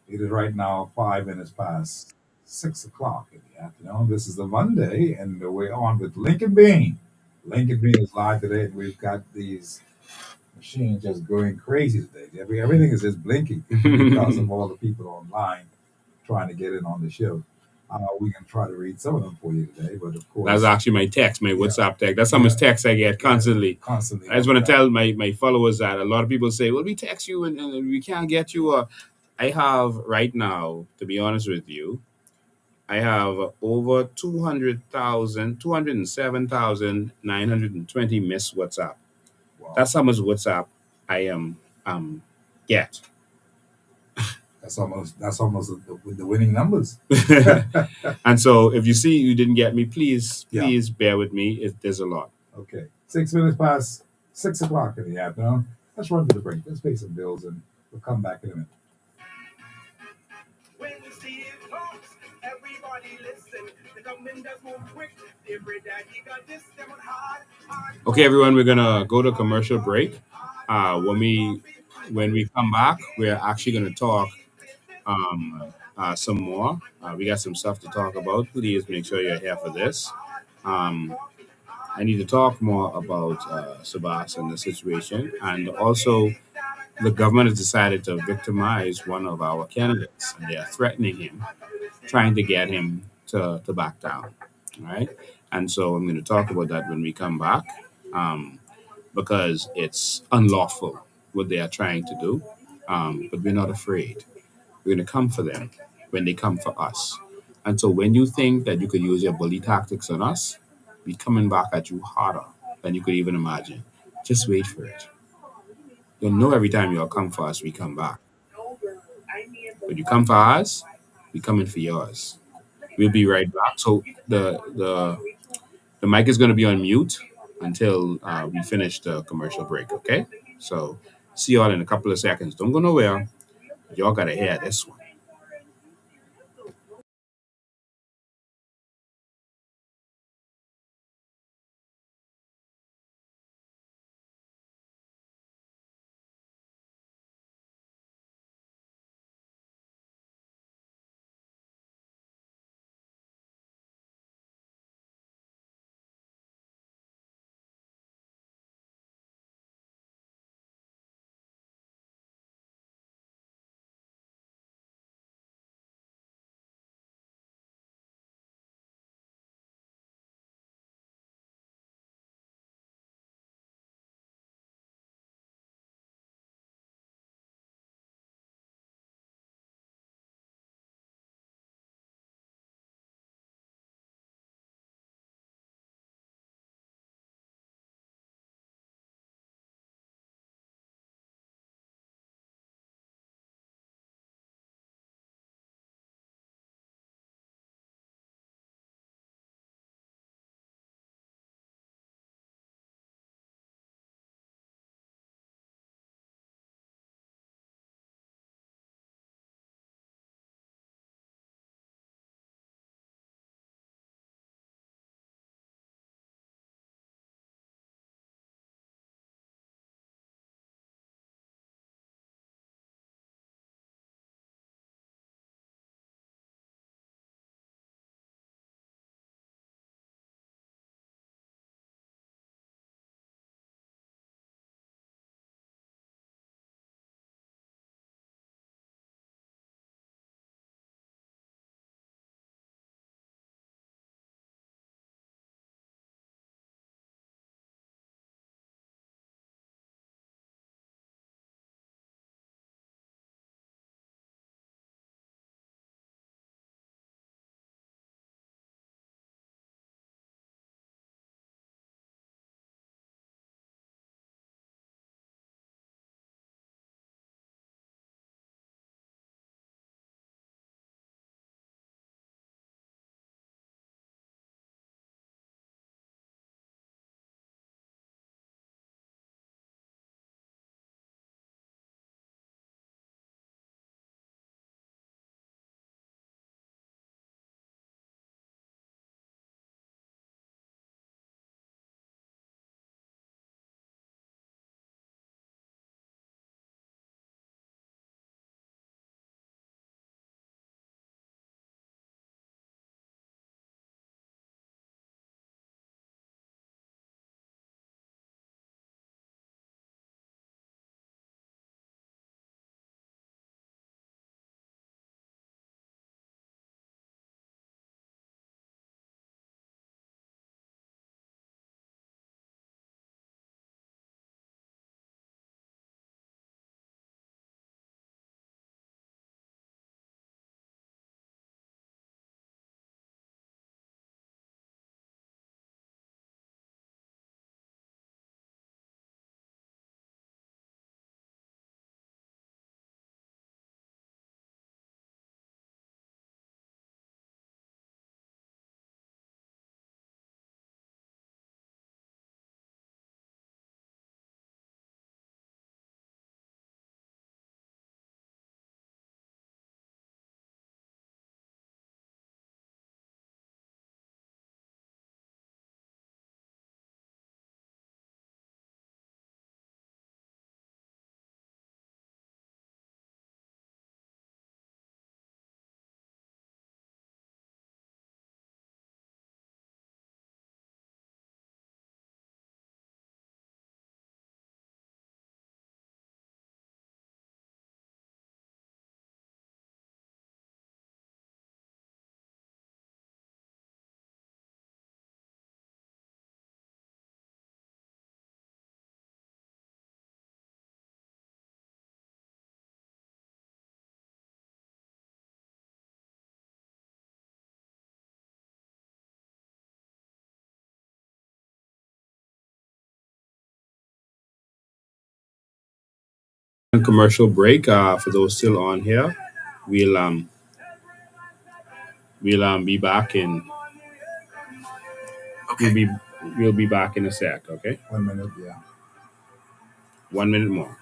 It is right now 5 minutes past 6 o'clock in the afternoon. This is the Monday, and we're on with Lincoln Bean. Lincoln Bean is live today, and we've got these machines just going crazy today. Everything is just blinking. Could be because of all the people online trying to get in on the show. We can try to read some of them for you today, but of That's course, actually my text, my yeah, WhatsApp text. That's how yeah, much text I get yeah, constantly. constantly I just on want to that. tell my followers that a lot of people say, well, we text you and we can't get you. I have right now, to be honest with you, I have over 207,920 missed WhatsApp. Wow, That's how much WhatsApp I am get. that's almost the winning numbers. And so if you see you didn't get me, please, Yeah. please bear with me. There's a lot. Okay. 6 minutes past 6 o'clock in the afternoon. Let's run to the break. Let's pay some bills, and we'll come back in a minute. When Steve talks, everybody listen. The government does move quick. Every day he got this them on hard. Okay, everyone, we're gonna go to commercial break. When we come back, we're actually gonna talk some more. We got some stuff to talk about. Please make sure you're here for this. Um, I need to talk more about Sabas and the situation, and also the government has decided to victimize one of our candidates, and they are threatening him, trying to get him to back down. All right, and so I'm going to talk about that when we come back, um, because it's unlawful what they are trying to do, but we're not afraid. We're going to come for them when they come for us. And so when you think that you could use your bully tactics on us, we're coming back at you harder than you could even imagine. Just wait for it. You'll know every time you'll come for us, we come back. When you come for us, we coming for yours. We'll be right back. So the mic is going to be on mute until we finish the commercial break. Okay. So see y'all in a couple of seconds. Don't go nowhere. Y'all gotta hear this one. Commercial break. For those still on here, we'll um we'll be back in we'll be back in a sec. Okay, 1 minute, yeah. 1 minute more.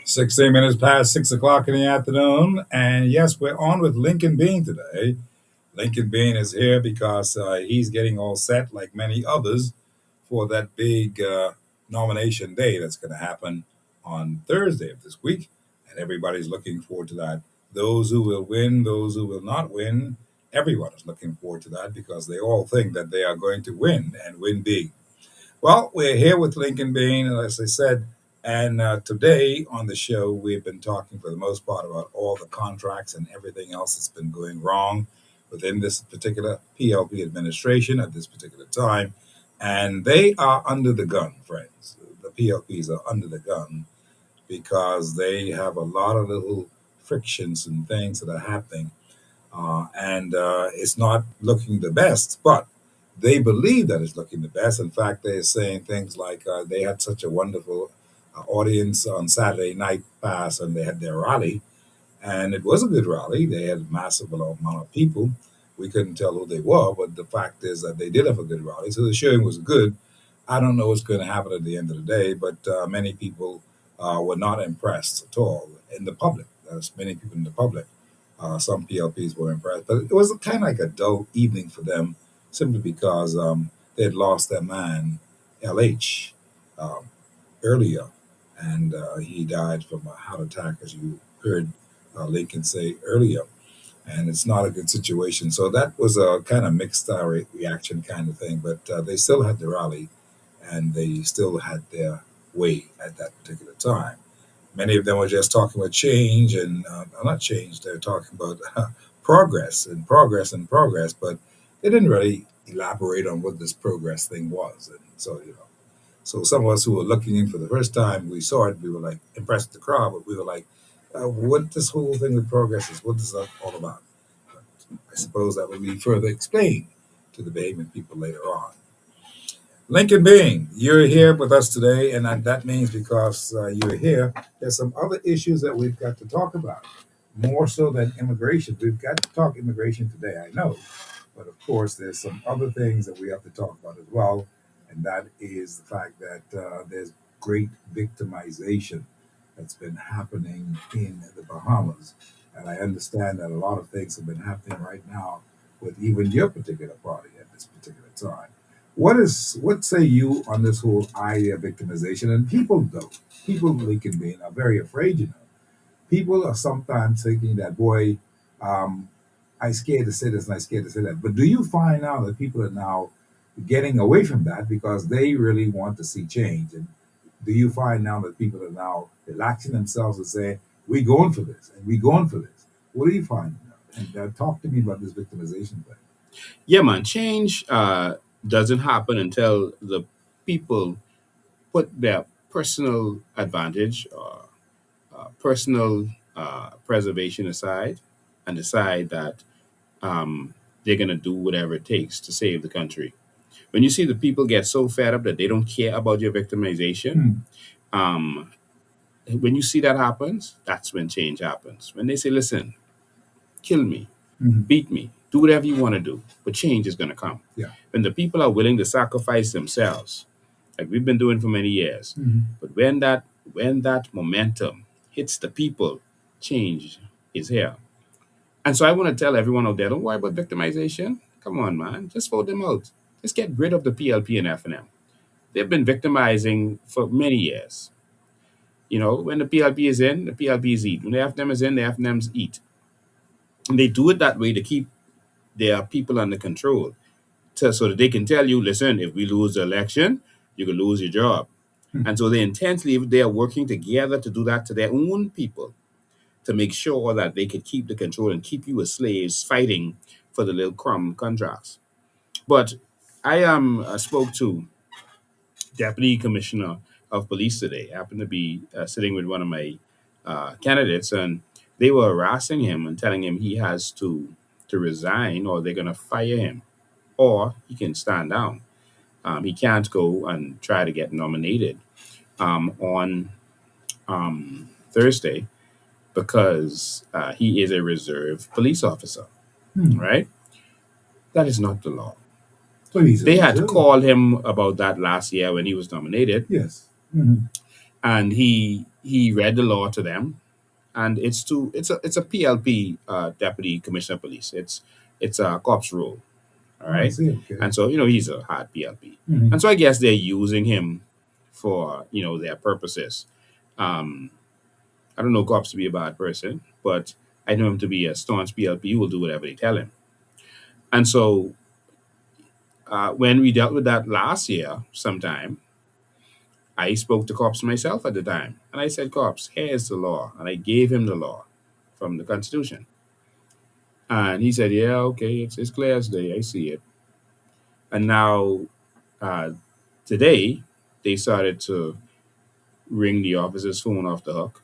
Sixteen minutes past 6 o'clock in the afternoon. And yes, we're on with Lincoln Bean today. Lincoln Bean is here because he's getting all set, like many others, for that big nomination day that's going to happen on Thursday of this week. And everybody's looking forward to that. Those who will win, those who will not win, everyone is looking forward to that because they all think that they are going to win and win big. Well, we're here with Lincoln Bean, as I said, and today on the show, we've been talking for the most part about all the contracts and everything else that's been going wrong within this particular PLP administration at this particular time. And they are under the gun, friends. The PLPs are under the gun because they have a lot of little frictions and things that are happening and it's not looking the best, but they believe that it's looking the best. In fact, they're saying things like they had such a wonderful audience on Saturday night pass and they had their rally, and it was a good rally. They had a massive amount of people. We couldn't tell who they were, but the fact is that they did have a good rally. So the showing was good. I don't know what's going to happen at the end of the day, but many people were not impressed at all in the public. There's many people in the public. Some PLPs were impressed, but it was kind of like a dull evening for them simply because they had lost their man, LH, um, earlier. and he died from a heart attack, as you heard Lincoln say earlier. And it's not a good situation. So that was a kind of mixed reaction kind of thing. But they still had the rally, and they still had their way at that particular time. Many of them were just talking about change and not change. They're talking about progress and progress and progress, but they didn't really elaborate on what this progress thing was. And so, so some of us who were looking in for the first time, we saw it. We were like impressed with the crowd, but we were like, "What this whole thing with progress is? What is that all about?" But I suppose that will be further explained to the Bahamian people later on. Lincoln Being, you're here with us today, and that means because you're here, there's some other issues that we've got to talk about, more so than immigration. We've got to talk immigration today, I know, but of course, there's some other things that we have to talk about as well, and that is the fact that there's great victimization that's been happening in the Bahamas, and I understand that a lot of things have been happening right now with even your particular party at this particular time. What say you on this whole idea of victimization? And people though, people Lincoln Bean are very afraid, People are sometimes thinking that boy, um, I scared to say this and I scared to say that. But do you find now that people are now getting away from that because they really want to see change? And do you find now that people are now relaxing themselves and saying, we're going for this and we're going for this? What do you find now? And talk to me about this victimization thing. Yeah, man. Change doesn't happen until the people put their personal advantage or personal preservation aside and decide that they're going to do whatever it takes to save the country. When you see the people get so fed up that they don't care about your victimization, Hmm. um, when you see that happens, that's when change happens. When they say, listen, kill me, Mhm. beat me, do whatever you want to do, but change is going to come. Yeah. When the people are willing to sacrifice themselves, like we've been doing for many years, Mhm. but when that momentum hits the people, change is here. And so I want to tell everyone out there, don't worry about victimization. Come on, man, just vote them out. Just get rid of the PLP and FNM. They've been victimizing for many years. When the PLP is in, the PLPs eat. When the FNM is in, the FNMs eat. And they do it that way to keep their people under control, so that they can tell you, listen, if we lose the election, you can lose your job. Hmm. And so they are working together to do that to their own people to make sure that they could keep the control and keep you as slaves fighting for the little crumb contracts. But I spoke to Deputy Commissioner of Police today. I happened to be sitting with one of my candidates, and they were harassing him and telling him he has to resign, or they're going to fire him, or he can stand down. He can't go and try to get nominated on Thursday because he is a reserve police officer. Hmm. Right? That is not the law. But he's a They had reserve. called him about that last year when he was nominated, Yes. Mhm. and he read the law to them. And it's a PLP, deputy commissioner of police. It's a cops role, all Oh, I right. see. Okay. And so he's a hard PLP, Mhm. and so I guess they're using him for their purposes. Um, I don't know cops to be a bad person, but I know him to be a staunch PLP who will do whatever they tell him. And so when we dealt with that last year, sometime, I spoke to cops myself at the time, and I said, "Cops, here's the law," and I gave him the law from the Constitution, and he said, "Yeah, okay, it's clear as day. I see it." And now uh, today, they started to ring the officer's phone off the hook.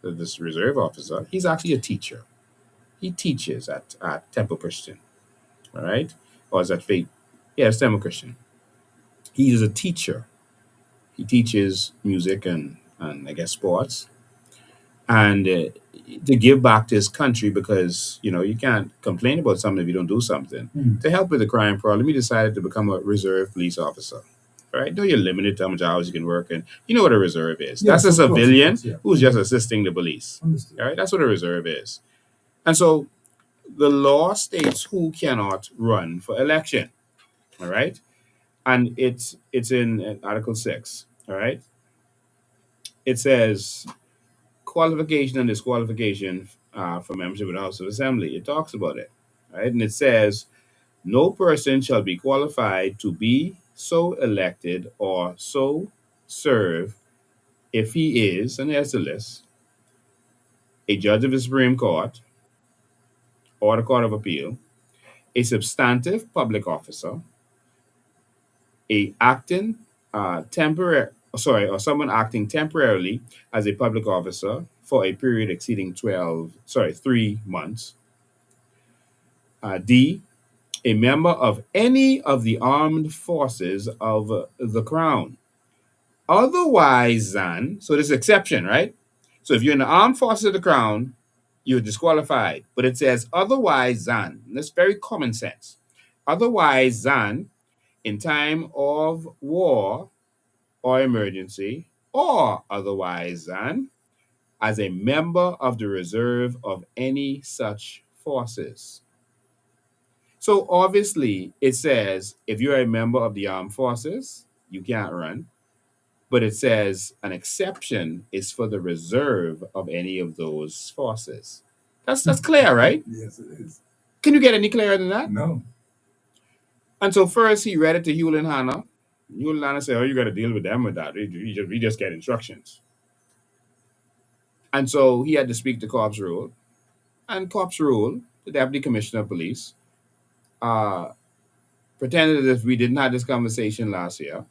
This reserve officer, he's actually a teacher. He teaches at Temple Christian, all right, or is that Faith? Yeah, it's Temple Christian. He is a teacher. He teaches music and I guess sports, and to give back to his country, because you can't complain about something if you don't do something Mhm. to help with the crime problem. He decided to become a reserve police officer. Right? Though you're limited to how much hours you can work, and you know what a reserve is. That's Yes, a of course, of civilian course. Yeah. who's just Mhm. assisting the police. Understood. All right, that's what a reserve is. And so the law states who cannot run for election. All right, and it's in Article 6. All right, it says qualification and disqualification for membership of the House of Assembly. It talks about it, right? And it says no person shall be qualified to be so elected or so serve if he is, and there's the list, a judge of the Supreme Court or the Court of Appeal, a substantive public officer, a acting temporary, sorry, or someone acting temporarily as a public officer for a period exceeding 3 months. D, a member of any of the armed forces of the crown. Otherwise than, so there's exception, right? So if you're in the armed forces of the crown, you're disqualified. But it says otherwise than. That's very common sense. Otherwise than in time of war or emergency, or otherwise than as a member of the reserve of any such forces. So obviously, it says if you're a member of the armed forces, you can't run. But it says an exception is for the reserve of any of those forces. That's clear, right? Yes, it is. Can you get any clearer than that? No. And so first he read it to Hewlett and Hannah. Hewlett and Hannah said, "Oh, you got to deal with them with that. We just get instructions." And so he had to speak to Corp's Rule. And Corp's Rule, the deputy commissioner of police, uh, pretended as if we didn't have this conversation last year.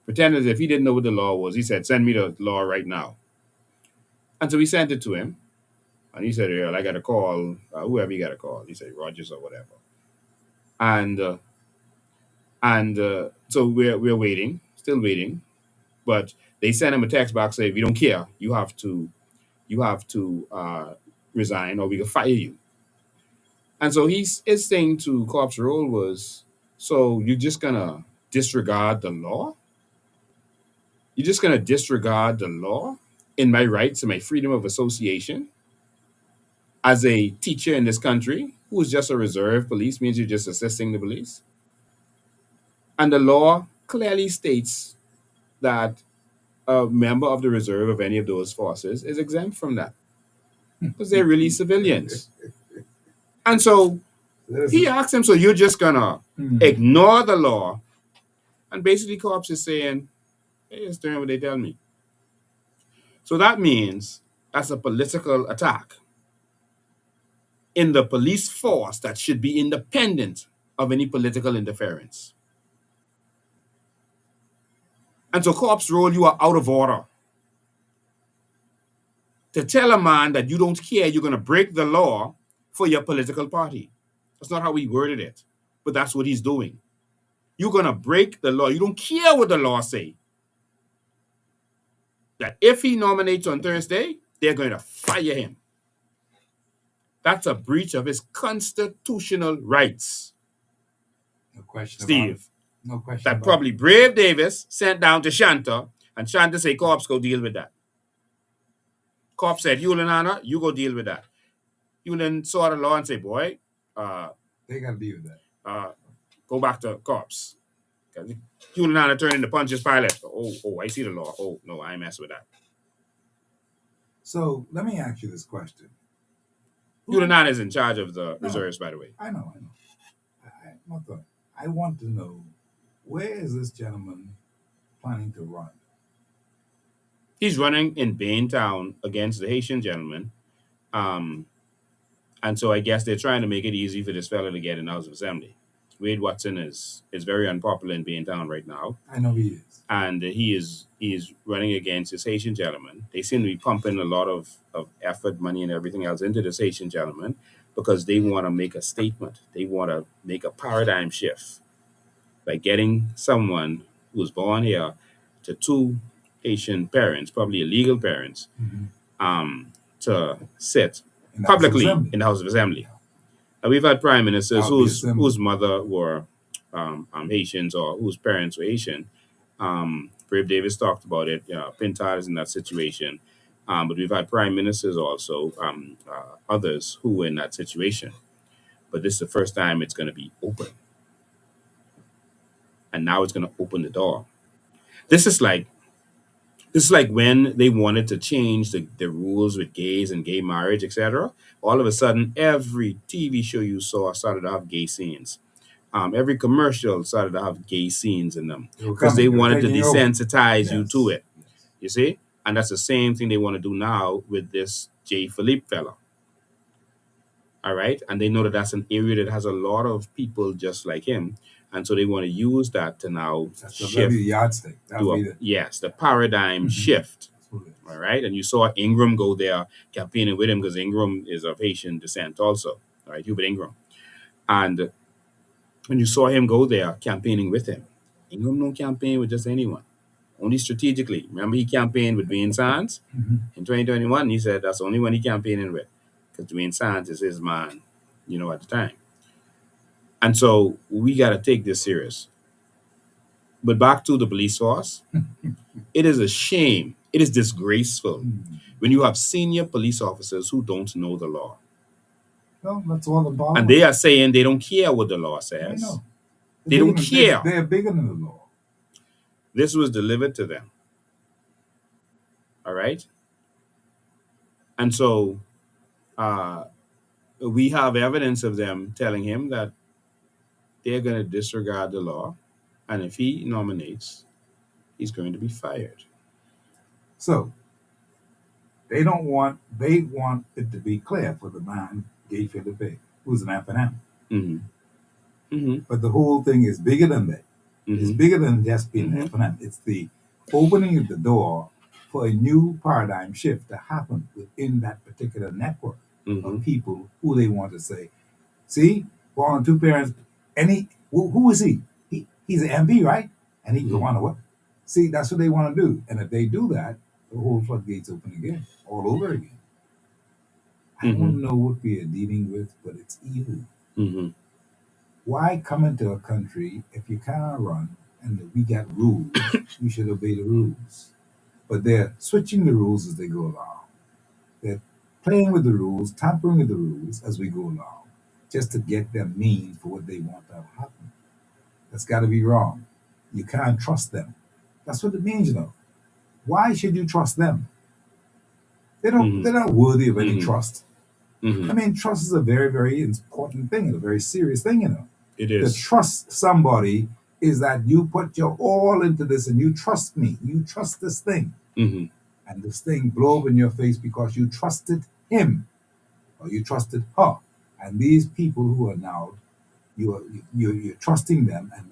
Pretended as if he didn't know what the law was. He said, "Send me the law right now." And so we sent it to him. And he said, "Yeah, I got to call whoever you got to call." He said, "Rogers or whatever." And so we're waiting, still waiting. But they sent him a text back saying, "We don't care. You have to resign, or we can fire you." And so his thing to Corp's Rule was, "So you're just gonna disregard the law? You're just gonna disregard the law in my rights and my freedom of association as a teacher in this country who is just a reserve police, means you're just assisting the police." And the law clearly states that a member of the reserve of any of those forces is exempt from that because they're really civilians. And so he asked him, "So you're just gonna ignore the law?" And basically, Corps is saying, "Hey, just doing what they tell me." So that means that's a political attack in the police force that should be independent of any political interference. And so, Corps Rule, you are out of order. To tell a man that you don't care, you're going to break the law for your political party. That's not how we worded it, but that's what he's doing. You're going to break the law. You don't care what the law say. That if he nominates on Thursday, they're going to fire him. That's a breach of his constitutional rights. No question about it. Steve, No question that about probably Brave Davis sent down to Shanta, and Shanta said, "Corps, go deal with that." Corps said, "Hewlett, Hannah, you go deal with that." Hewlett saw the law and said, "Boy, They got to deal with that. Go back to Corps." Hewlett, Hannah turned into Pontius Pilate. Oh, I see the law. Oh, no, I mess with that. So let me ask you this question. Hewlett, Hannah is in charge of the reserves, by the way. I know. I want to know, where is this gentleman planning to run? He's running in Baintown against the Haitian gentleman. And so I guess they're trying to make it easy for this fella to get in the House of Assembly. Wade Watson is very unpopular in Baintown right now. I know he is. And he is running against this Haitian gentleman. They seem to be pumping a lot of effort, money, and everything else into this Haitian gentleman because they want to make a statement. They want to make a paradigm shift by getting someone who's born here to two Haitian parents, probably illegal parents, to sit publicly in the House of Assembly. And we've had prime ministers whose mother were Haitians or whose parents were Haitian. Brave Davis talked about it. Pintard is in that situation. But we've had prime ministers also, others who were in that situation. But this is the first time it's going to be open. And now it's going to open the door. This is like It's like when they wanted to change the rules with gays and gay marriage, etc. All of a sudden, every TV show you saw started to have gay scenes. Every commercial started to have gay scenes in them They were because they coming. They were wanted to taking over. desensitize you to Yes. it. Yes. You see, and that's the same thing they want to do now with this J. Philippe fella. All right, and they know that that's an area that has a lot of people just like him, and so they want to use that to now That'd be the shift yardstick. That'd to a be the. yes, the paradigm shift. That's what it All is. right. And you saw Ingram go there campaigning with him because Ingram is of Haitian descent also. All right. Hubert Ingram. And when you saw him go there campaigning with him, Ingram don't campaign with just anyone, only strategically. Remember, he campaigned with Dwayne Sands Mhm. in 2021. He said that's the only one he campaigning with because Dwayne Sands is his man, at the time. And so we got to take this serious. But back to the police force, it is a shame. It is disgraceful Mhm. when you have senior police officers who don't know the law. Well, that's all the And Parliament. they are saying they don't care what the law I says. know. They don't care. They're bigger than the law. This was delivered to them. All right. And so uh, we have evidence of them telling him that they're going to disregard the law. And if he nominates, he's going to be fired. So they want it to be clear for the man, Gay Philippe, who's an F&M. Mm-hmm. Mm-hmm. But the whole thing is bigger than that. It's Mm-hmm. bigger than just being Mm-hmm. F&M. It's the opening of the door for a new paradigm shift to happen within that particular network Mm-hmm. of people who they want to say, see, born on two parents, who is he? He's an MP, right? And he want to what? See, that's what they want to do. And if they do that, the whole floodgates open again, all over again. I Mm-hmm. don't know what we are dealing with, but it's evil. Mm-hmm. Why come into a country if you cannot run and we got rules, you should obey the rules. But they're switching the rules as they go along. They're playing with the rules, tampering with the rules as we go along, just to get their means for what they want to have happen. That's got to be wrong. You can't trust them. That's what it means. Why should you trust them? They're not worthy of any Mm-hmm. trust. Mm-hmm. I mean, trust is a very, very important thing and a very serious thing. It To is. trust somebody is that you put your all into this and you trust me. You trust this thing. Mm-hmm. And this thing blow up in your face because you trusted him or you trusted her. And these people who are now, you're trusting them and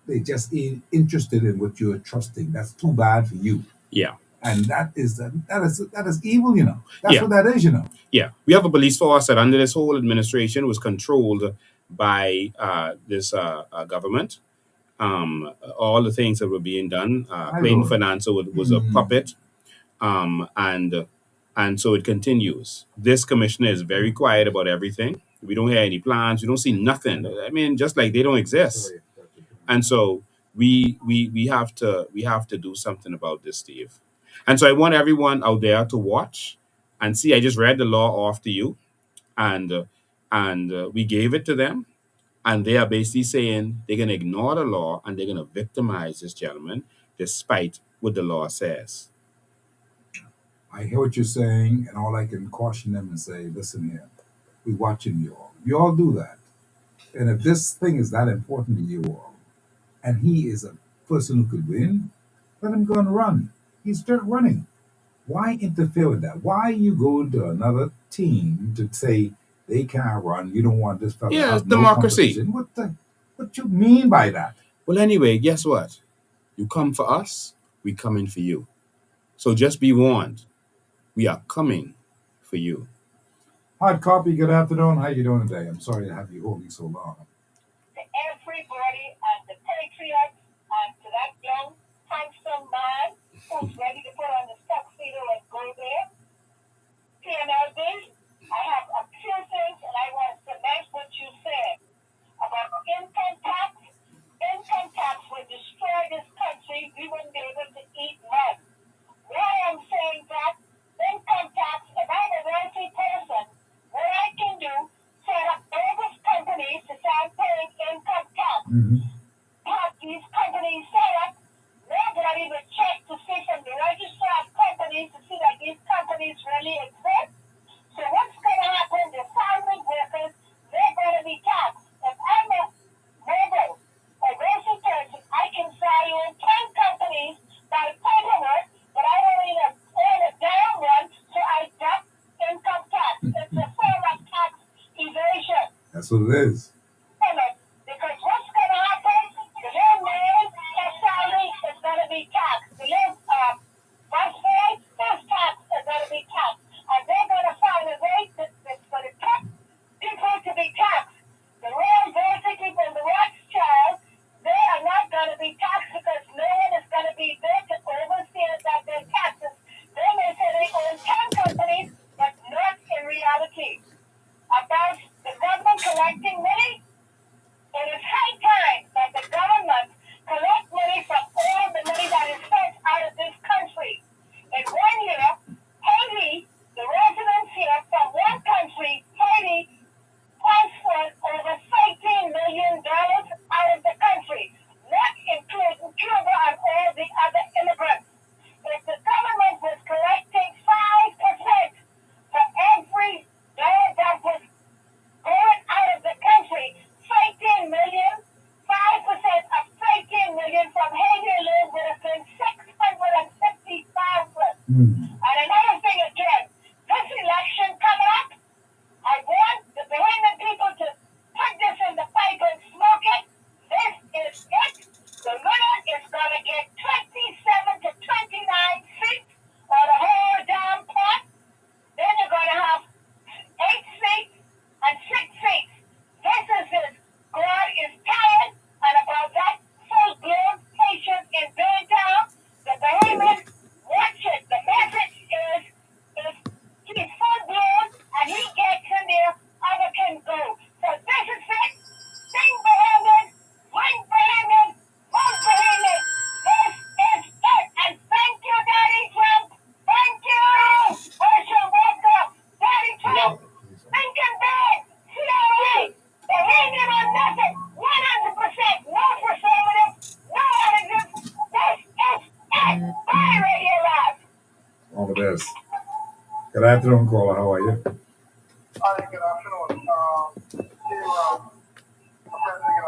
they just ain't interested in what you're trusting. That's too bad for you. Yeah. And that is evil. That's Yeah. what that is. Yeah. We have a police force that under this whole administration was controlled by this government. All the things that were being done. My Clayton lord. Financer was a puppet, and so it continues. This commissioner is very quiet about everything. We don't hear any plans. We don't see nothing. I mean, just like they don't exist. Sorry. And so we have to do something about this, Steve. And so I want everyone out there to watch and see. I just read the law off to you, and we gave it to them, and they are basically saying they're going to ignore the law and they're going to victimize this gentleman despite what the law says. I hear what you're saying, and all I can caution them and say, listen here, we're watching you all. You all do that. And if this thing is that important to you all, and he is a person who could win, let him go and run. He's just running. Why interfere with that? Why you go to another team to say they can't run? You don't want this fellow to Yeah, it's have no democracy. competition. What you mean by that? Well, anyway, guess what? You come for us, we coming for you. So just be warned, we are coming for you. Hard copy, good afternoon. How you doing today? I'm sorry to have you holding so long. To everybody and the patriots and to that young, handsome man who's ready to put on the tuxedo and go there. PNLD, I have a few things and I want to cement what you said about income tax. Income tax would destroy this country. We wouldn't be able to eat mud. Why I'm saying that, income tax, if I'm a wealthy person, what I can do, set up bogus companies to start paying income tax. Mm-hmm. Have these companies set up, nobody would check That's what it is. Because what's going to happen? The little man, his salary is going to be taxed. The little vice boy, his tax is going to be taxed. And they're going to find a way that's going to cut people to be taxed. The real basic people, the Rothschild, they are not going to be taxed because no one is going to be there to oversee that their taxes. They may say they own 10 companies, but not in reality. About the government collecting money, it is high time that the government collect money from all the money that is sent out of this country. In 1 year, Haiti, the residents here from one country, Haiti, transferred over $13 million out of the country, not including Cuba and all the other immigrants. If the government was collecting 5% for every dollar that was going out of the country, 13 million, 5% of 13 million from Haiti alone would have been 650,000. Hmm. And another thing again, this election coming up, I want the Bahamian people to put this in the pipe and smoke it. This is it. The winner is going to get 27 to 29 seats or the whole damn pot. Then you're going to have 8 seats and 6 seats. This is it. God is tired and about that full-blown patient in Baytown. The Bahamians watch it. The message is he's full-blown and he gets in there, other can go. So this is it. Sing Bahamian, win Bahamian, vote Bahamian. This is it. And thank you, Daddy Trump. Thank you. Herschel Walker, Daddy Trump, Lincoln Bed, CRA, Bahamian or nothing. 100% no preservative, no additives. This is it. Bye, Radio Live. All the best. Good afternoon, caller. How are you? Hi, good afternoon. Good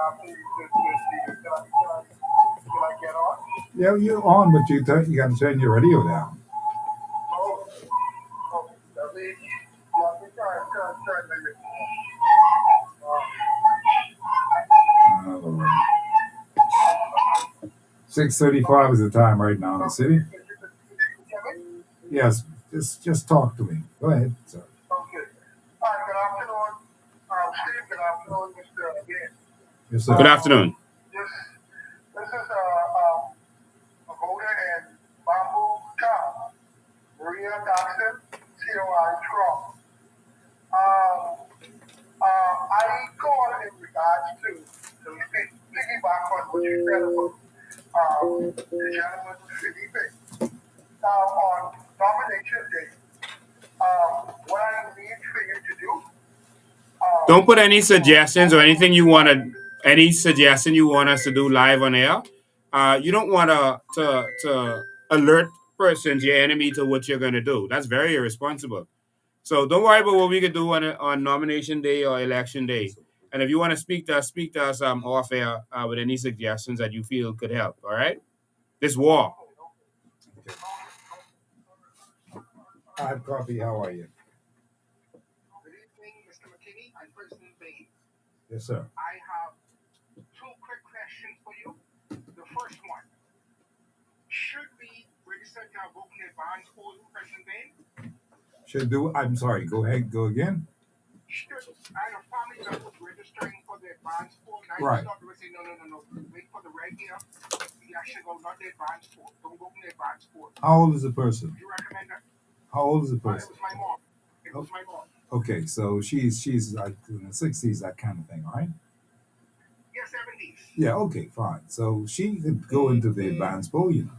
afternoon. Can I get on? Yeah, you're on, but you got to turn your radio down. Oh, let me turn the 6:35 is the time right now in the city. Yes, just talk to me. Go ahead, sir. Okay. Hi, good afternoon. Steve, good afternoon, Mr. Again. Yes, sir. Good afternoon. This is a voter in Bamboo Town, Maria Dawson, COI Trump. I call in regards to piggyback on what you said about the gentleman Felipe. Now, on nomination day, what I need for you to do. Don't put any suggestions or anything you want to, any suggestion you want us to do live on air. You don't want to alert persons, your enemy, to what you're going to do. That's very irresponsible. So don't worry about what we could do on nomination day or election day. And if you want to speak to us off air with any suggestions that you feel could help. All right. This war. Hi, Coffee. How are you? Good evening, Mr. Mckinney and President Bain. Yes, sir. I have two quick questions for you. The first one, should we register to vote in advance for President Bain? Should do. I'm sorry. Go ahead. Go again. Should I have a family that was registering for the advance poll? Right. Not say no. Wait for the regular. You actually go not the advance poll. Don't go in the advance poll. How old is the person? You recommend that? How old is the It person? was my mom. It was my mom. Okay, so she's like in the 60s, that kind of thing, right? Yeah, 70s. Yeah. Okay, fine. So she could go into the advanced poll, you know.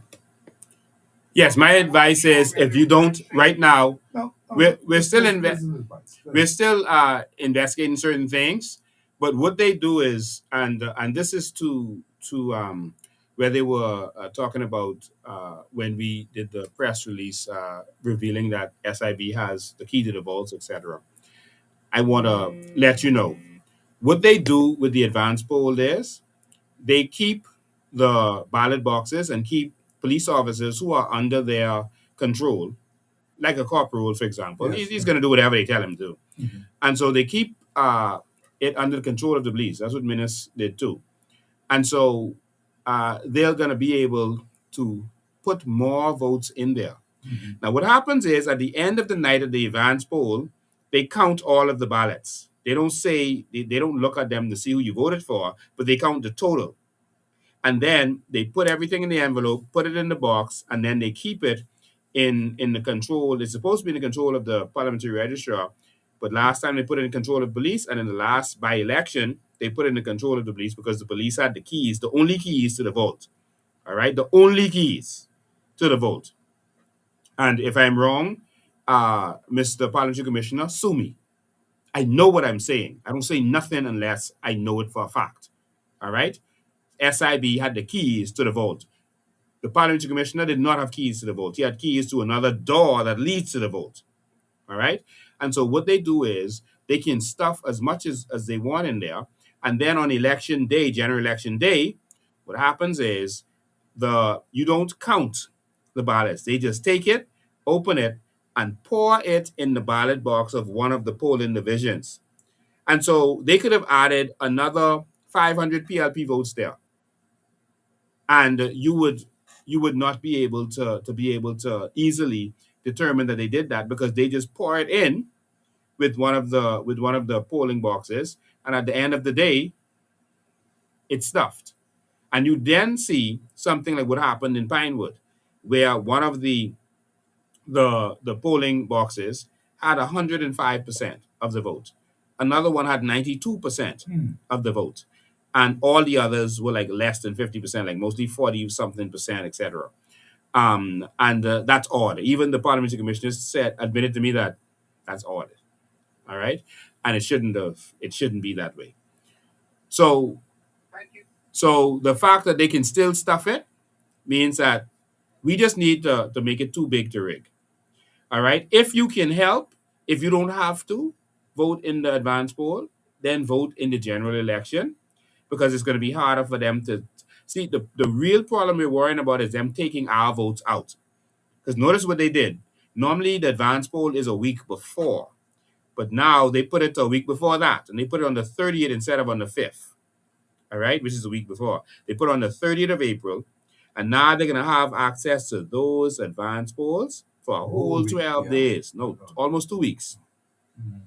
Yes, my advice is if you don't right now, No, we're still we're investigating certain things. But what they do is, and this is to where they were talking about when we did the press release revealing that SIB has the key to the vaults, etc. I want to let you know what they do with the advanced poll is they keep the ballot boxes and keep police officers who are under their control, like a corporal, for example. Yes. He's going to do whatever they tell him to. Mm-hmm. And so they keep it under the control of the police. That's what Minas did too. And so they're going to be able to put more votes in there. Mm-hmm. Now, what happens is at the end of the night of the advance poll, they count all of the ballots. They don't say, they don't look at them to see who you voted for, but they count the total. And then they put everything in the envelope, put it in the box, and then they keep it in the control. It's supposed to be in the control of the parliamentary registrar, but last time they put it in control of police, and in the last by election they put it in the control of the police because the police had the keys, the only keys to the vote. All right, the only keys to the vote. And if I'm wrong, Mr. Parliamentary Commissioner, sue me. I know what I'm saying. I don't say nothing unless I know it for a fact. All right. SIB had the keys to the vote. The parliamentary commissioner did not have keys to the vote. He had keys to another door that leads to the vote. All right. And so what they do is they can stuff as much as they want in there. And then on election day, general election day, what happens is you don't count the ballots. They just take it, open it, and pour it in the ballot box of one of the polling divisions. And so they could have added another 500 PLP votes there, and you would not be able to easily determine that they did that because they just pour it in with one of the polling boxes, and at the end of the day, it's stuffed. And you then see something like what happened in Pinewood, where one of the polling boxes had 105% of the vote. Another one had 92% of the vote. And all the others were like less than 50%, like mostly 40 something percent, etc. And that's odd. Even the parliamentary commissioners admitted to me that that's odd. All right. And it shouldn't be that way. So Thank you. so the fact that they can still stuff it means that we just need to make it too big to rig. All right. If you can help, if you don't have to vote in the advance poll, then vote in the general election because it's going to be harder for them to see. The real problem we're worrying about is them taking our votes out. Because notice what they did. Normally, the advance poll is a week before, but now they put it a week before that, and they put it on the 30th instead of on the 5th. All right, which is a week before. They put it on the 30th of April, and now they're going to have access to those advance polls for a whole week, 12 yeah. days. No, almost 2 weeks. Mhm.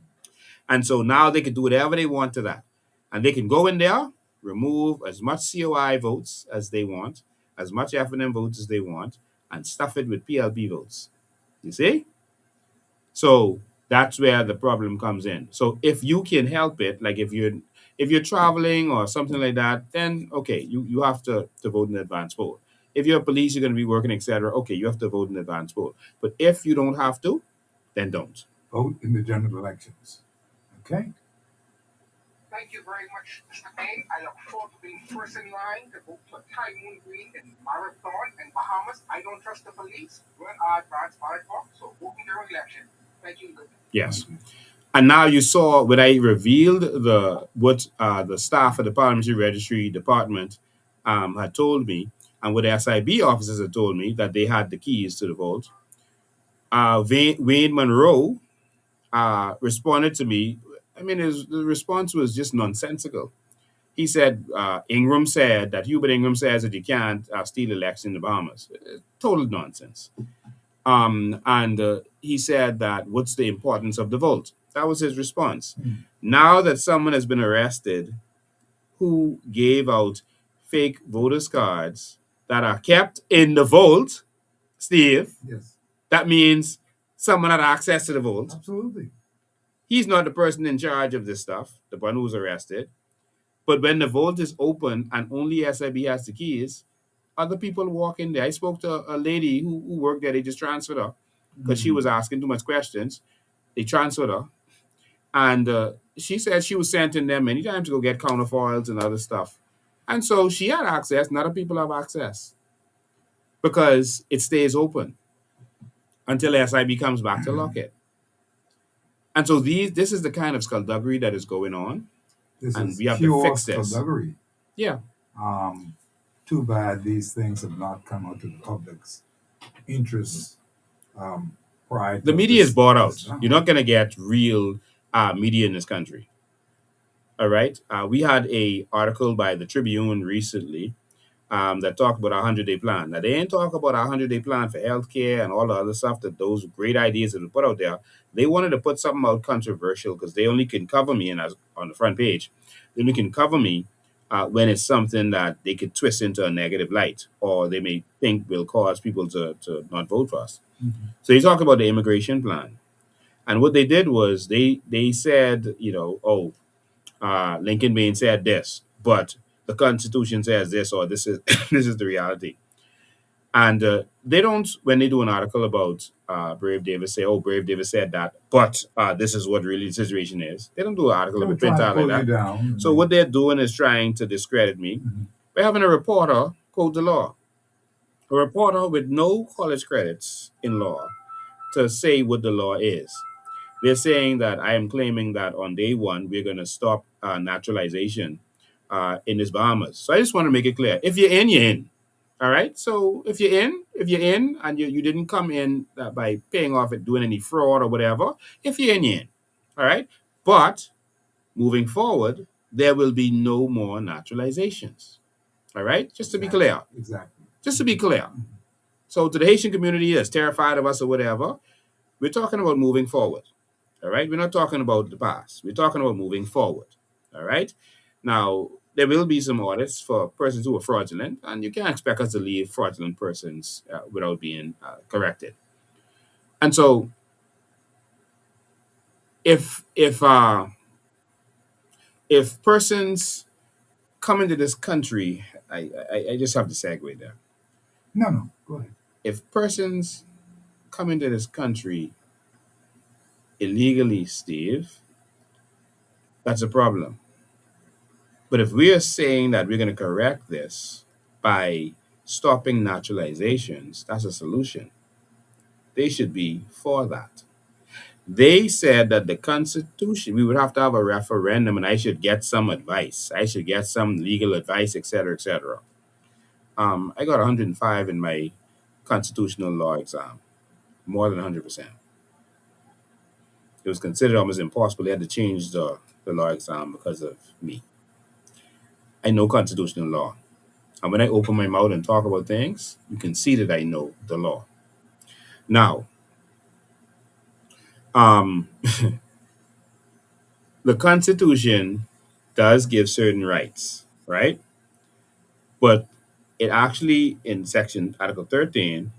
And so now they can do whatever they want to that. And they can go in there, remove as much COI votes as they want, as much F&M votes as they want, and stuff it with PLP votes. You see? So that's where the problem comes in. So if you can help it, like if you're traveling or something like that, then okay, you have to vote in the advance poll. If you're police, you're going to be working, etc. Okay, you have to vote in the advance poll. But if you don't have to, then don't. Vote in the general elections. Okay. Thank you very much, Mr. May. I look forward to being first in line to vote for Tymoon Green in Marathon and Bahamas. I don't trust the police. We're our advance ballot box, so vote in their election. Thank you. Yes. And now you saw when I revealed the staff at the Parliamentary Registry Department had told me, and what the SIB officers had told me that they had the keys to the vault. Wayne Monroe responded to me. I mean, the response was just nonsensical. He said, Ingram said that Hubert Ingram says that you can't steal elections in the Bahamas. Total nonsense. And he said that what's the importance of the vote? That was his response. Now that someone has been arrested who gave out fake voters cards that are kept in the vault, Steve, Yes. that means someone had access to the vault. Absolutely. He's not the person in charge of this stuff, the one who's arrested. But when the vault is open and only SIB has the keys, other people walk in there. I spoke to a lady who worked there. They just transferred her because she was asking too much questions. They transferred her. And she said she was sent in there many times to go get counterfoils and other stuff. And so she had access, and other people have access because it stays open until SIB comes back to lock it. And so this is the kind of skullduggery that is going on. This And is we have to pure fix this. skullduggery. Yeah. Too bad these things have not come out to the public's interest. Pride. The media is bought out. You're not going to get real media in this country. All right. We had a article by the Tribune recently that talked about our 100-day plan. Now, they ain't talk about our 100-day plan for healthcare and all the other stuff that those great ideas that we put out there. They wanted to put something out controversial because they only can cover me, and as on the front page, they only can cover me when it's something that they could twist into a negative light or they may think will cause people to not vote for us. So they talk about the immigration plan. And what they did was they said, oh, Lincoln Bain said this, but the Constitution says this, or this is this is the reality. And they don't, when they do an article about Brave Davis, say, "Oh, Brave Davis said that," but this is what really the situation is. They don't do an article They of were a print trying to out like pull you that. down. So what they're doing is trying to discredit me by having a reporter quote the law, a reporter with no college credits in law to say what the law is. They're saying that I am claiming that on day one, we're going to stop naturalization in this Bahamas. So I just want to make it clear. If you're in, you're in. All right. So if you're in and you didn't come in by paying off it, doing any fraud or whatever, if you're in, you're in. All right. But moving forward, there will be no more naturalizations. All right. Just to be clear. Exactly. Just to be clear. So to the Haitian community that's terrified of us or whatever, we're talking about moving forward. All right. We're not talking about the past. We're talking about moving forward. All right. Now, there will be some audits for persons who are fraudulent, and you can't expect us to leave fraudulent persons without being corrected. And so, if if persons come into this country, I just have to segue there. No, no, go ahead. If persons come into this country illegally, Steve, that's a problem. But if we are saying that we're going to correct this by stopping naturalizations, that's a solution. They should be for that. They said that the Constitution, we would have to have a referendum and I should get some advice. I should get some legal advice, etc., etc. I got 105 in my constitutional law exam, more than 100%. It was considered almost impossible. They had to change the law exam because of me. I know constitutional law. And when I open my mouth and talk about things, you can see that I know the law. Now, um, the Constitution does give certain rights, right? But it actually, in section Article 13,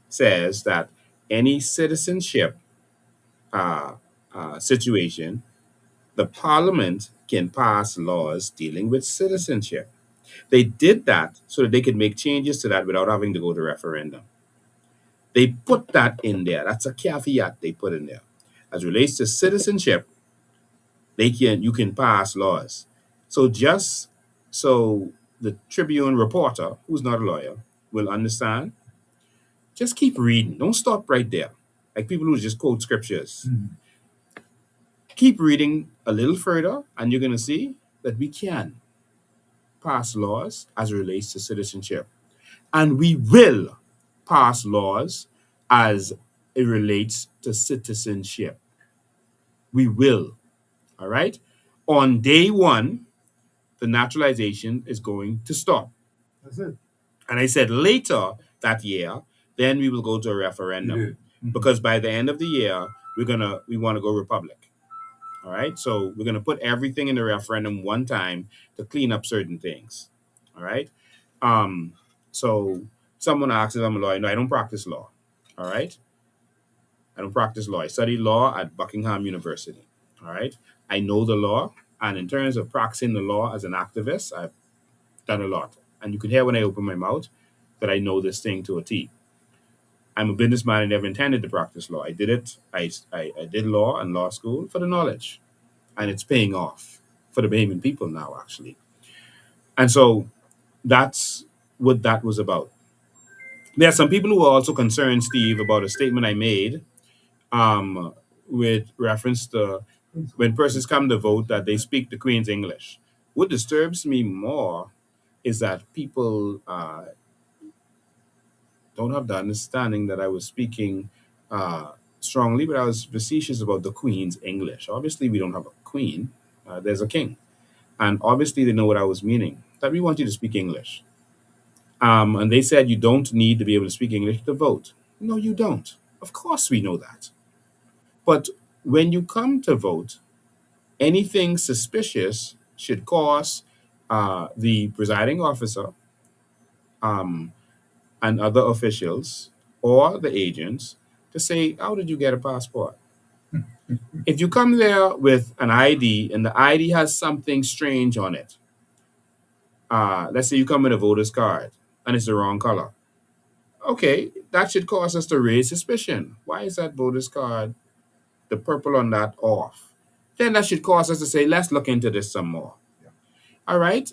says that any citizenship uh, situation, the Parliament can pass laws dealing with citizenship. They did that so that they could make changes to that without having to go to referendum. They put that in there. That's a caveat they put in there. As relates to citizenship, you can pass laws. So just so the Tribune reporter, who's not a lawyer, will understand, just keep reading. Don't stop right there. Like people who just quote scriptures. Keep reading a little further, and you're gonna see that we can pass laws as it relates to citizenship. And we will pass laws as it relates to citizenship. We will. All right. On day one, the naturalization is going to stop. That's it. And I said later that year, then we will go to a referendum. Because by the end of the year, we want to go republic. All right. So we're gonna put everything in the referendum one time to clean up certain things. All right. Um, so someone asks if I'm a lawyer. No, I don't practice law. All right. I don't practice law. I studied law at Buckingham University. All right. I know the law. And in terms of practicing the law as an activist, I've done a lot. And you can hear when I open my mouth that I know this thing to a T. I'm a businessman. I never intended to practice law. I did it. I did law and law school for the knowledge. And it's paying off for the Bahamian people now, actually. And so that's what that was about. There are some people who are also concerned, Steve, about a statement I made with reference to when persons come to vote that they speak the Queen's English. What disturbs me more is that people don't have the understanding that I was speaking strongly, but I was facetious about the Queen's English. Obviously, we don't have a queen, there's a king. and obviously they know what I was meaning. That we want you to speak English. And they said you don't need to be able to speak English to vote. No, you don't. Of course, we know that. But when you come to vote, anything suspicious should cause the presiding officer um, and other officials or the agents to say, how did you get a passport? If you come there with an ID and the ID has something strange on it, let's say you come with a voter's card and it's the wrong color. Okay, that should cause us to raise suspicion. Why is that voter's card, the purple on that, off? Then that should cause us to say, let's look into this some more. All right.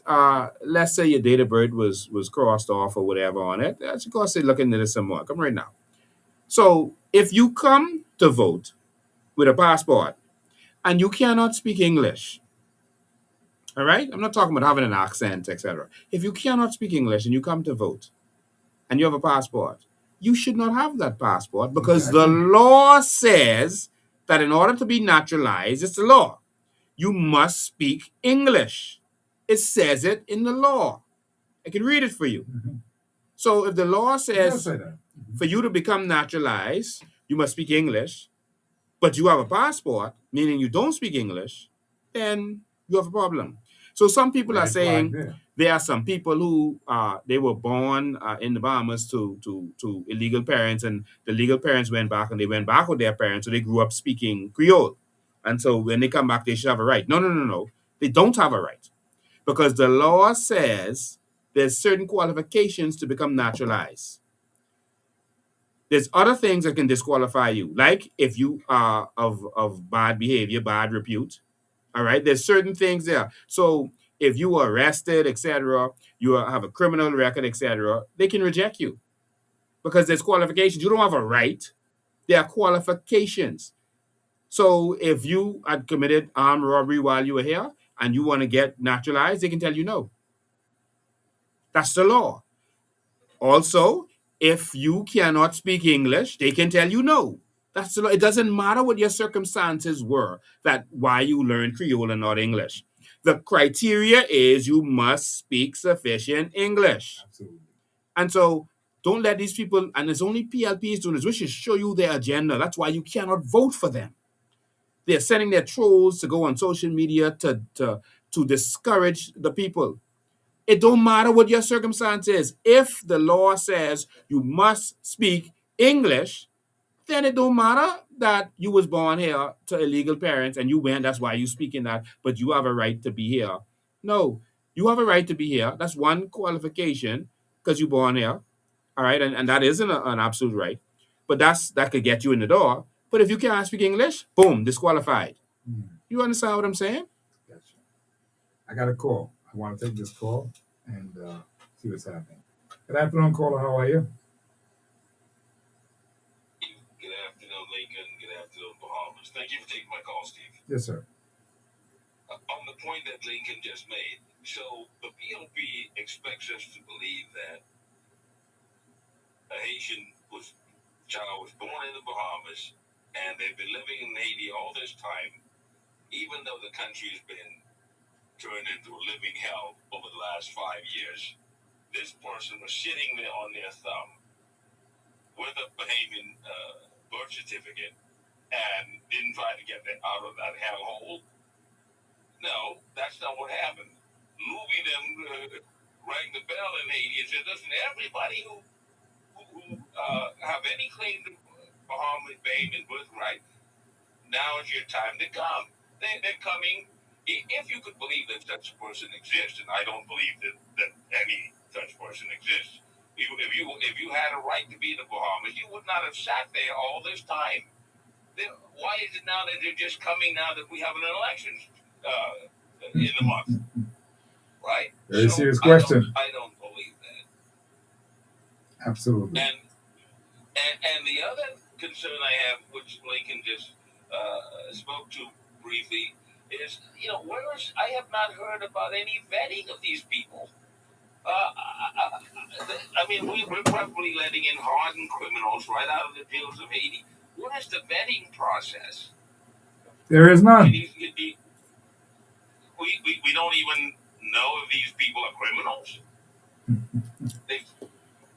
Let's say your date of birth was crossed off or whatever on it. That should cause us to look into this some more. Come right now. So if you come to vote with a passport and you cannot speak English, all right? I'm not talking about having an accent, etc. If you cannot speak English and you come to vote and you have a passport, you should not have that passport because the law says that in order to be naturalized, it's the law. You must speak English. It says it in the law. I can read it for you. So if the law says for you to become naturalized, you must speak English, but you have a passport, meaning you don't speak English, then you have a problem. So some people are saying there are some people who they were born in the Bahamas to illegal parents, and the legal parents went back and they went back with their parents, so they grew up speaking Creole. And so when they come back, they should have a right. No, no, no, no. They don't have a right because the law says there's certain qualifications to become naturalized. There's other things that can disqualify you, like if you are of bad behavior, bad repute. All right, there's certain things there. So if you are arrested, etc., you have a criminal record, etc., they can reject you because there's qualifications. You don't have a right. There are qualifications. So if you had committed armed robbery while you were here and you want to get naturalized, they can tell you no. That's the law. Also, if you cannot speak English, they can tell you no. That's the law. It doesn't matter what your circumstances were, that why you learned Creole and not English. The criteria is you must speak sufficient English. Absolutely. And so don't let these people, and it's only PLPs doing this, which should show you their agenda. That's why you cannot vote for them. They're sending their trolls to go on social media to discourage the people. It don't matter what your circumstance is. If the law says you must speak English, then it don't matter that you was born here to illegal parents and you went, that's why you speaking that, but you have a right to be here. No, you have a right to be here. That's one qualification because you born here. All right, and that isn't an absolute right. But that could get you in the door. But if you can't speak English, boom, disqualified. You understand what I'm saying? Gotcha. I got a call. I want to take this call and see what's happening. Good afternoon, caller. How are you? Good afternoon, Lincoln. Good afternoon, Bahamas. Thank you for taking my call, Steve. Yes, sir. On the point that Lincoln just made, so the PLP expects us to believe that a Haitian child was born in the Bahamas and they've been living in Haiti all this time, even though the country has been turned into a living hell over the last 5 years. This person was sitting there on their thumb with a Bahamian birth certificate and didn't try to get them out of that hellhole. No, that's not what happened. Louis them rang the bell in Haiti and said, listen, everybody who have any claim to Bahamian birthright, now is your time to come. They're coming. If you could believe that such a person exists, and I don't believe that any such person exists, if you had a right to be in the Bahamas, you would not have sat there all this time. Why is it now that they're just coming now that we have an election in the month? Right? Very serious question. I don't believe that. Absolutely. And the other concern I have, which Lincoln just spoke to briefly, is, I have not heard about any vetting of these people. I mean, we're probably letting in hardened criminals right out of the jails of Haiti. What is the vetting process? There is none. we don't even know if these people are criminals. They,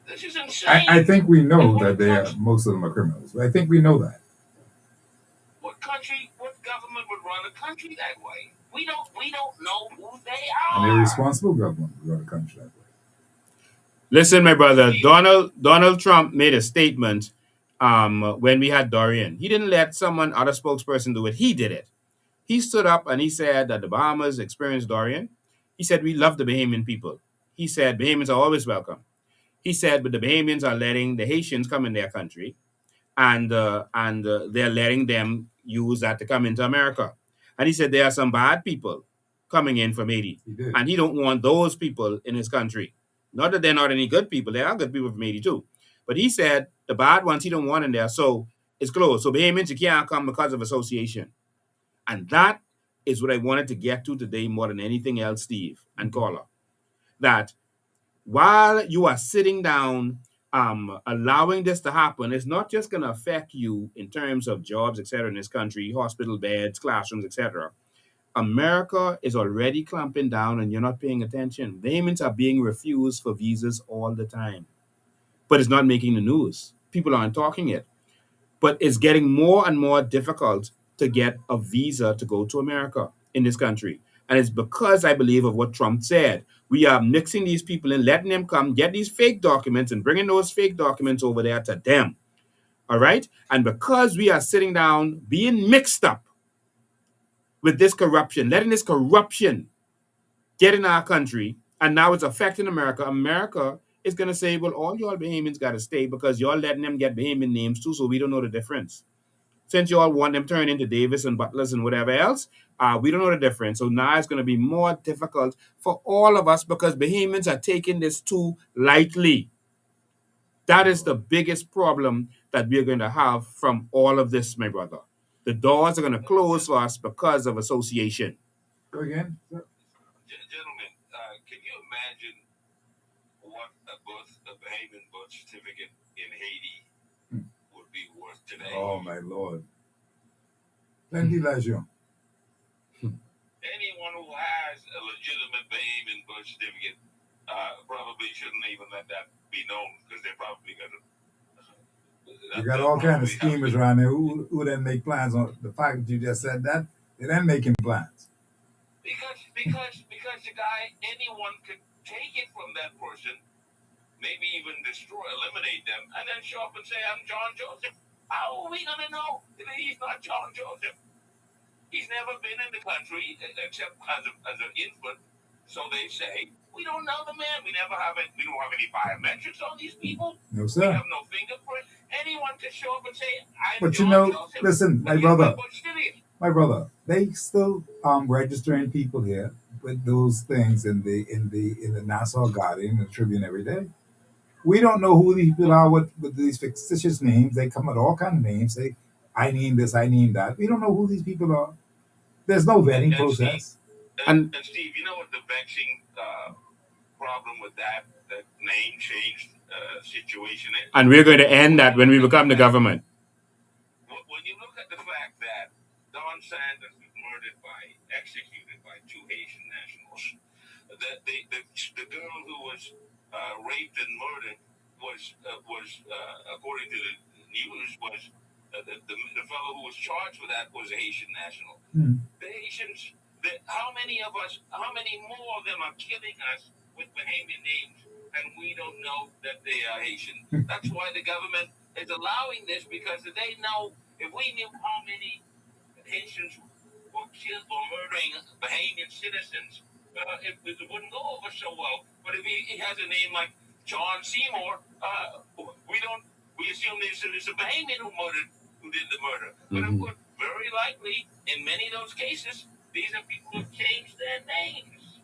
this is insane. I think we know that they are, most of them are criminals. I think we know that. What country, what government would run a country that way? We don't know who they An are. irresponsible government would run a country that way. Listen, my brother, Donald Trump made a statement when we had Dorian. He didn't let someone other spokesperson do it. He did it. He stood up and he said that the Bahamas experienced Dorian. He said we love the Bahamian people. He said Bahamians are always welcome. He said, but the Bahamians are letting the Haitians come in their country, and they're letting them use that to come into America. And he said there are some bad people coming in from Haiti, He did. and he don't want those people in his country. Not that they're not any good people; there are good people from Haiti too. But he said the bad ones he don't want in there, so it's closed. So Bahamians, you can't come because of association, and that is what I wanted to get to today more than anything else, Steve and Carla. That while you are sitting down, allowing this to happen, it's not just going to affect you in terms of jobs, etc., in this country, hospital beds, classrooms, etc. America is already clamping down, and you're not paying attention. Payments are being refused for visas all the time, but it's not making the news. People aren't talking it, but it's getting more and more difficult to get a visa to go to America in this country. And it's because I believe of what Trump said. We are mixing these people in, letting them come, get these fake documents, and bringing those fake documents over there to them. All right? And because we are sitting down, being mixed up with this corruption, letting this corruption get in our country, and now it's affecting America, America is going to say, well, all y'all Bahamians got to stay because y'all letting them get Bahamian names too, so we don't know the difference. Since you all want them turned into Davis and Butlers and whatever else, we don't know the difference. So now it's going to be more difficult for all of us because Bahamians are taking this too lightly. That is the biggest problem that we're going to have from all of this, my brother. The doors are going to close for us because of association. Go again. Gentlemen, can you imagine what a Bahamian birth certificate in Haiti would be worth today? Oh my Lord. Plenty l'argent. Anyone who has a legitimate Bahamian birth certificate probably shouldn't even let that be known because they're probably going to. You got all kinds of schemers around there who then make plans on the fact that you just said that. They're then making plans. Because the guy, anyone could take it from that person, maybe even destroy, eliminate them, and then show up and say, I'm John Joseph. How are we going to know that he's not John Joseph? He's never been in the country except as an infant. So they say, we don't know the man. We don't have any biometrics on these people. No, sir. We have no fingerprint. Anyone can show up and say, I'm but John you know, Joseph. listen, my brother, they still registering people here with those things in the Nassau Guardian and the Tribune every day. We don't know who these people are with these fictitious names. They come with all kinds of names. Say, I name this, I name that. We don't know who these people are. There's no vetting process. And Steve, you know what the vexing problem with that name change situation is? And we're going to end that when we become the government. When you look at the fact that Don Sanders was executed by two Haitian nationals, the girl who was raped and murdered was according to the news, was the fellow who was charged with that was a Haitian national. The Haitians, how many more of them are killing us with Bahamian names, and we don't know that they are Haitian? That's why the government is allowing this, because they know if we knew how many Haitians were killed or murdering Bahamian citizens, it wouldn't go over so well. But if he has a name like John Seymour, we assume it's a Bahamian who did the murder. But of course, very likely, in many of those cases, these are people who changed their names.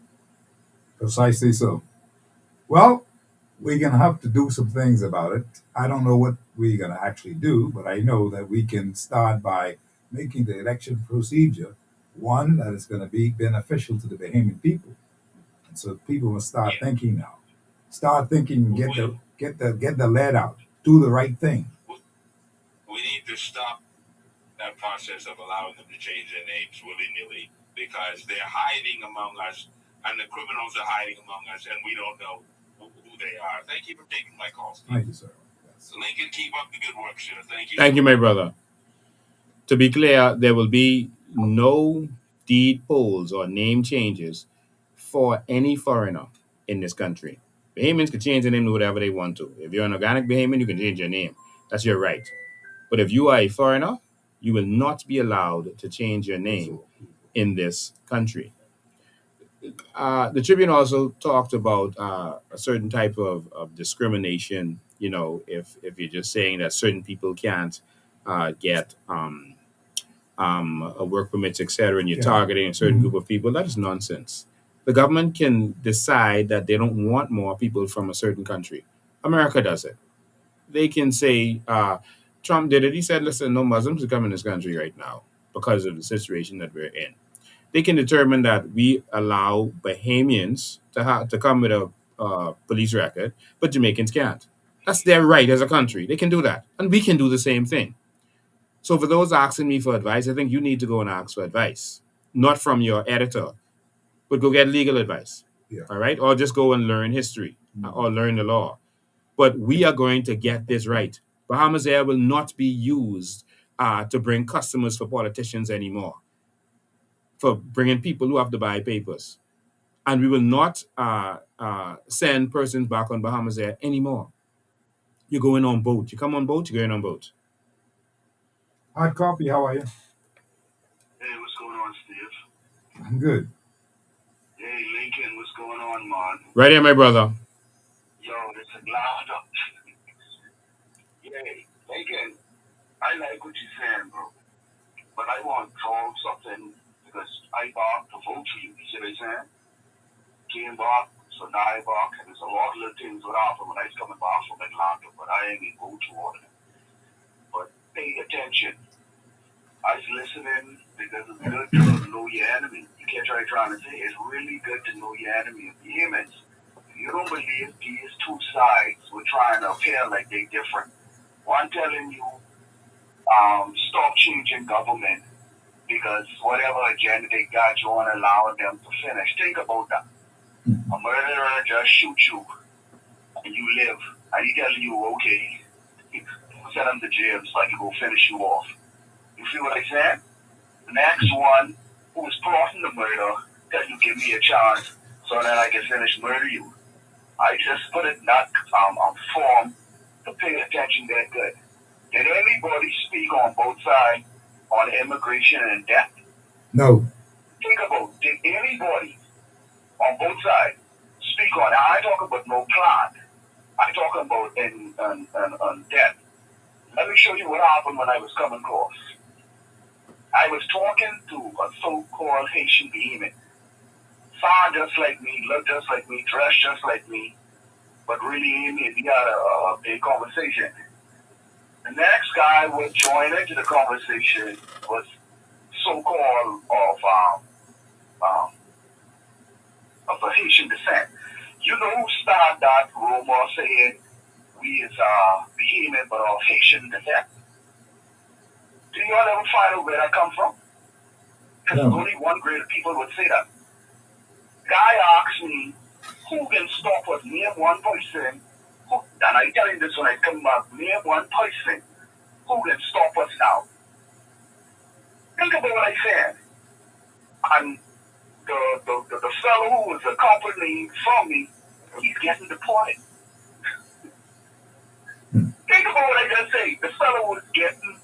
Precisely so. Well, we're going to have to do some things about it. I don't know what we're going to actually do, but I know that we can start by making the election procedure one that is going to be beneficial to the Bahamian people. And so people will start thinking now. Start thinking, get the lead out, do the right thing. We need to stop that process of allowing them to change their names willy-nilly because they're hiding among us, and the criminals are hiding among us, and we don't know who they are. Thank you for taking my call, Steve. Thank you, sir. So Lincoln, keep up the good work, sir. Thank you. Thank you, my brother. To be clear, there will be no deed polls or name changes for any foreigner in this country. Bahamians can change their name to whatever they want to. If you're an organic Bahamian, you can change your name. That's your right. But if you are a foreigner, you will not be allowed to change your name in this country. The Tribune also talked about a certain type of discrimination. You know, if you're just saying that certain people can't get work permits, etc., and you're Yeah. targeting a certain group of people, that is nonsense. The government can decide that they don't want more people from a certain country. America does it. They can say, Trump did it. He said, listen, no Muslims are coming in this country right now because of the situation that we're in. They can determine that we allow Bahamians to come with a police record, but Jamaicans can't. That's their right as a country. They can do that. And we can do the same thing. So for those asking me for advice, I think you need to go and ask for advice, not from your editor, but go get legal advice. Yeah. All right? Or just go and learn history or learn the law. But we are going to get this right. Bahamas Air will not be used to bring customers for politicians anymore, for bringing people who have to buy papers. And we will not send persons back on Bahamas Air anymore. You're going on boat. You come on boat, you're going on boat. Hot coffee, how are you? Hey, what's going on, Steve? I'm good. Hey, Lincoln, what's going on, man? Right here, my brother. Yo, this is loud up. Yay, Lincoln, I like what you're saying, bro. But I want to throw something because I bought to vote for you. You see what I'm saying? Came back, so now I back, and there's a lot of little things that happen when I was coming back from Atlanta, but I ain't going to go to all of them. But pay attention. I was listening because it's good to know your enemy. You can't try trying to say it's really good to know your enemy. Humans, you don't believe these two sides were trying to appear like they're different. One telling you, stop changing government because whatever agenda they got, you want to allow them to finish. Think about that. A murderer just shoot you and you live. And he telling you, okay, send him to jail so I can go finish you off. You feel what I said? The next one who was plotting the murder tell you give me a chance so that I can finish murder you. I just put it in that form to pay attention that good. Did anybody speak on both sides on immigration and debt? No. Think about it. Did anybody on both sides speak on it? I ain't talking about no plan. I'm talking about in debt. Let me show you what happened when I was coming across. I was talking to a so-called Haitian behemoth. Sound just like me, look just like me, dress just like me, but really in it, we had a big conversation. The next guy would join into the conversation was so-called of a Haitian descent. You know who started that rumor saying we is behemoth but of Haitian descent? Do you all ever find out where that come from? Because No. only one grade of people would say that. Guy asked me, who can stop us? Name one person. And I tell him this when I come back. Name one person who can stop us now. Think about what I said. And the fellow who was accompanying from me, he's getting deported. Think about what I just said. The fellow was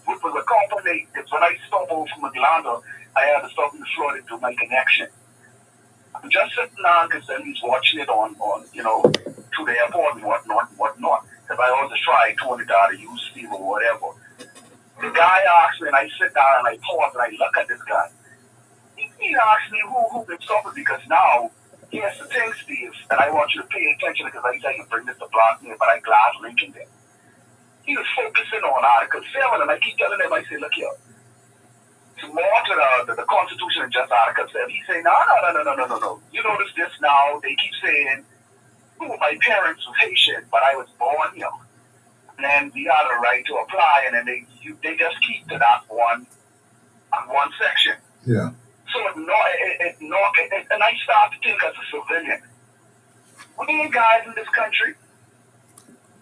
accompanying, because when I stopped over from Atlanta, I had to stop in Florida to my connection. I'm just sitting down because then he's watching it on to the airport and whatnot. Because I always try $20 use Steve or whatever. The guy asked me, and I sit down and I pause and I look at this guy. He asked me who can stop it because now, here's the thing, Steve, and I want you to pay attention because I can bring this to block me, but I glad Lincoln there. He was focusing on Article 7, and I keep telling him, I say, look here, to more to the Constitution and just Article 7. He say, no. You notice this now, they keep saying, my parents were Haitian, but I was born here. And then we had a right to apply, and then they just keep to that one section. Yeah. So and I start to think as a civilian. We ain't guys in this country.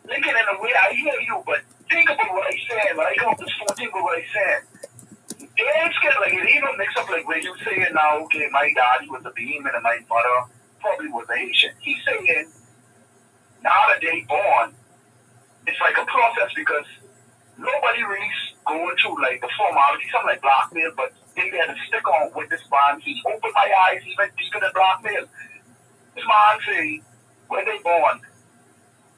Lincoln, in a way, I hear you, but think about what I said. When I come up with this 14, about what I said. They scared, like, it even mix up, like, when you say it now, okay, my dad was a beam and my mother probably was a Haitian. He's saying, now that they born, it's like a process because nobody really going through, like, the formality, something like blackmail, but they had to stick on with this man. He opened my eyes even deeper than blackmail. This man say, when they born,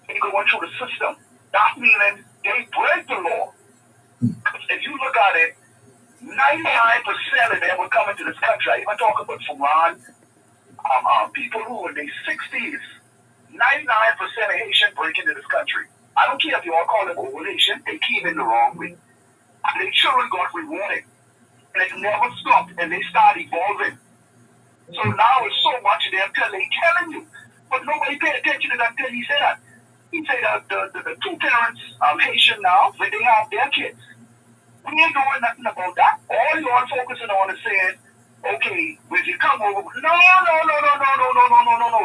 they going through the system. That meaning they break the law. If you look at it, 99% of them were coming to this country. I even talk about foreign people who in their 60s, 99% of Haitian break into this country. I don't care if you all call them old Haitian, they came in the wrong way. And their children got rewarded. And it never stopped, and they start evolving. So now it's so much of them telling you. But nobody paid attention to that until he said that. He said that the two parents, Haitian now, when they have their kids, we ain't doing nothing about that. All you are focusing on is saying, okay, when you come over, no.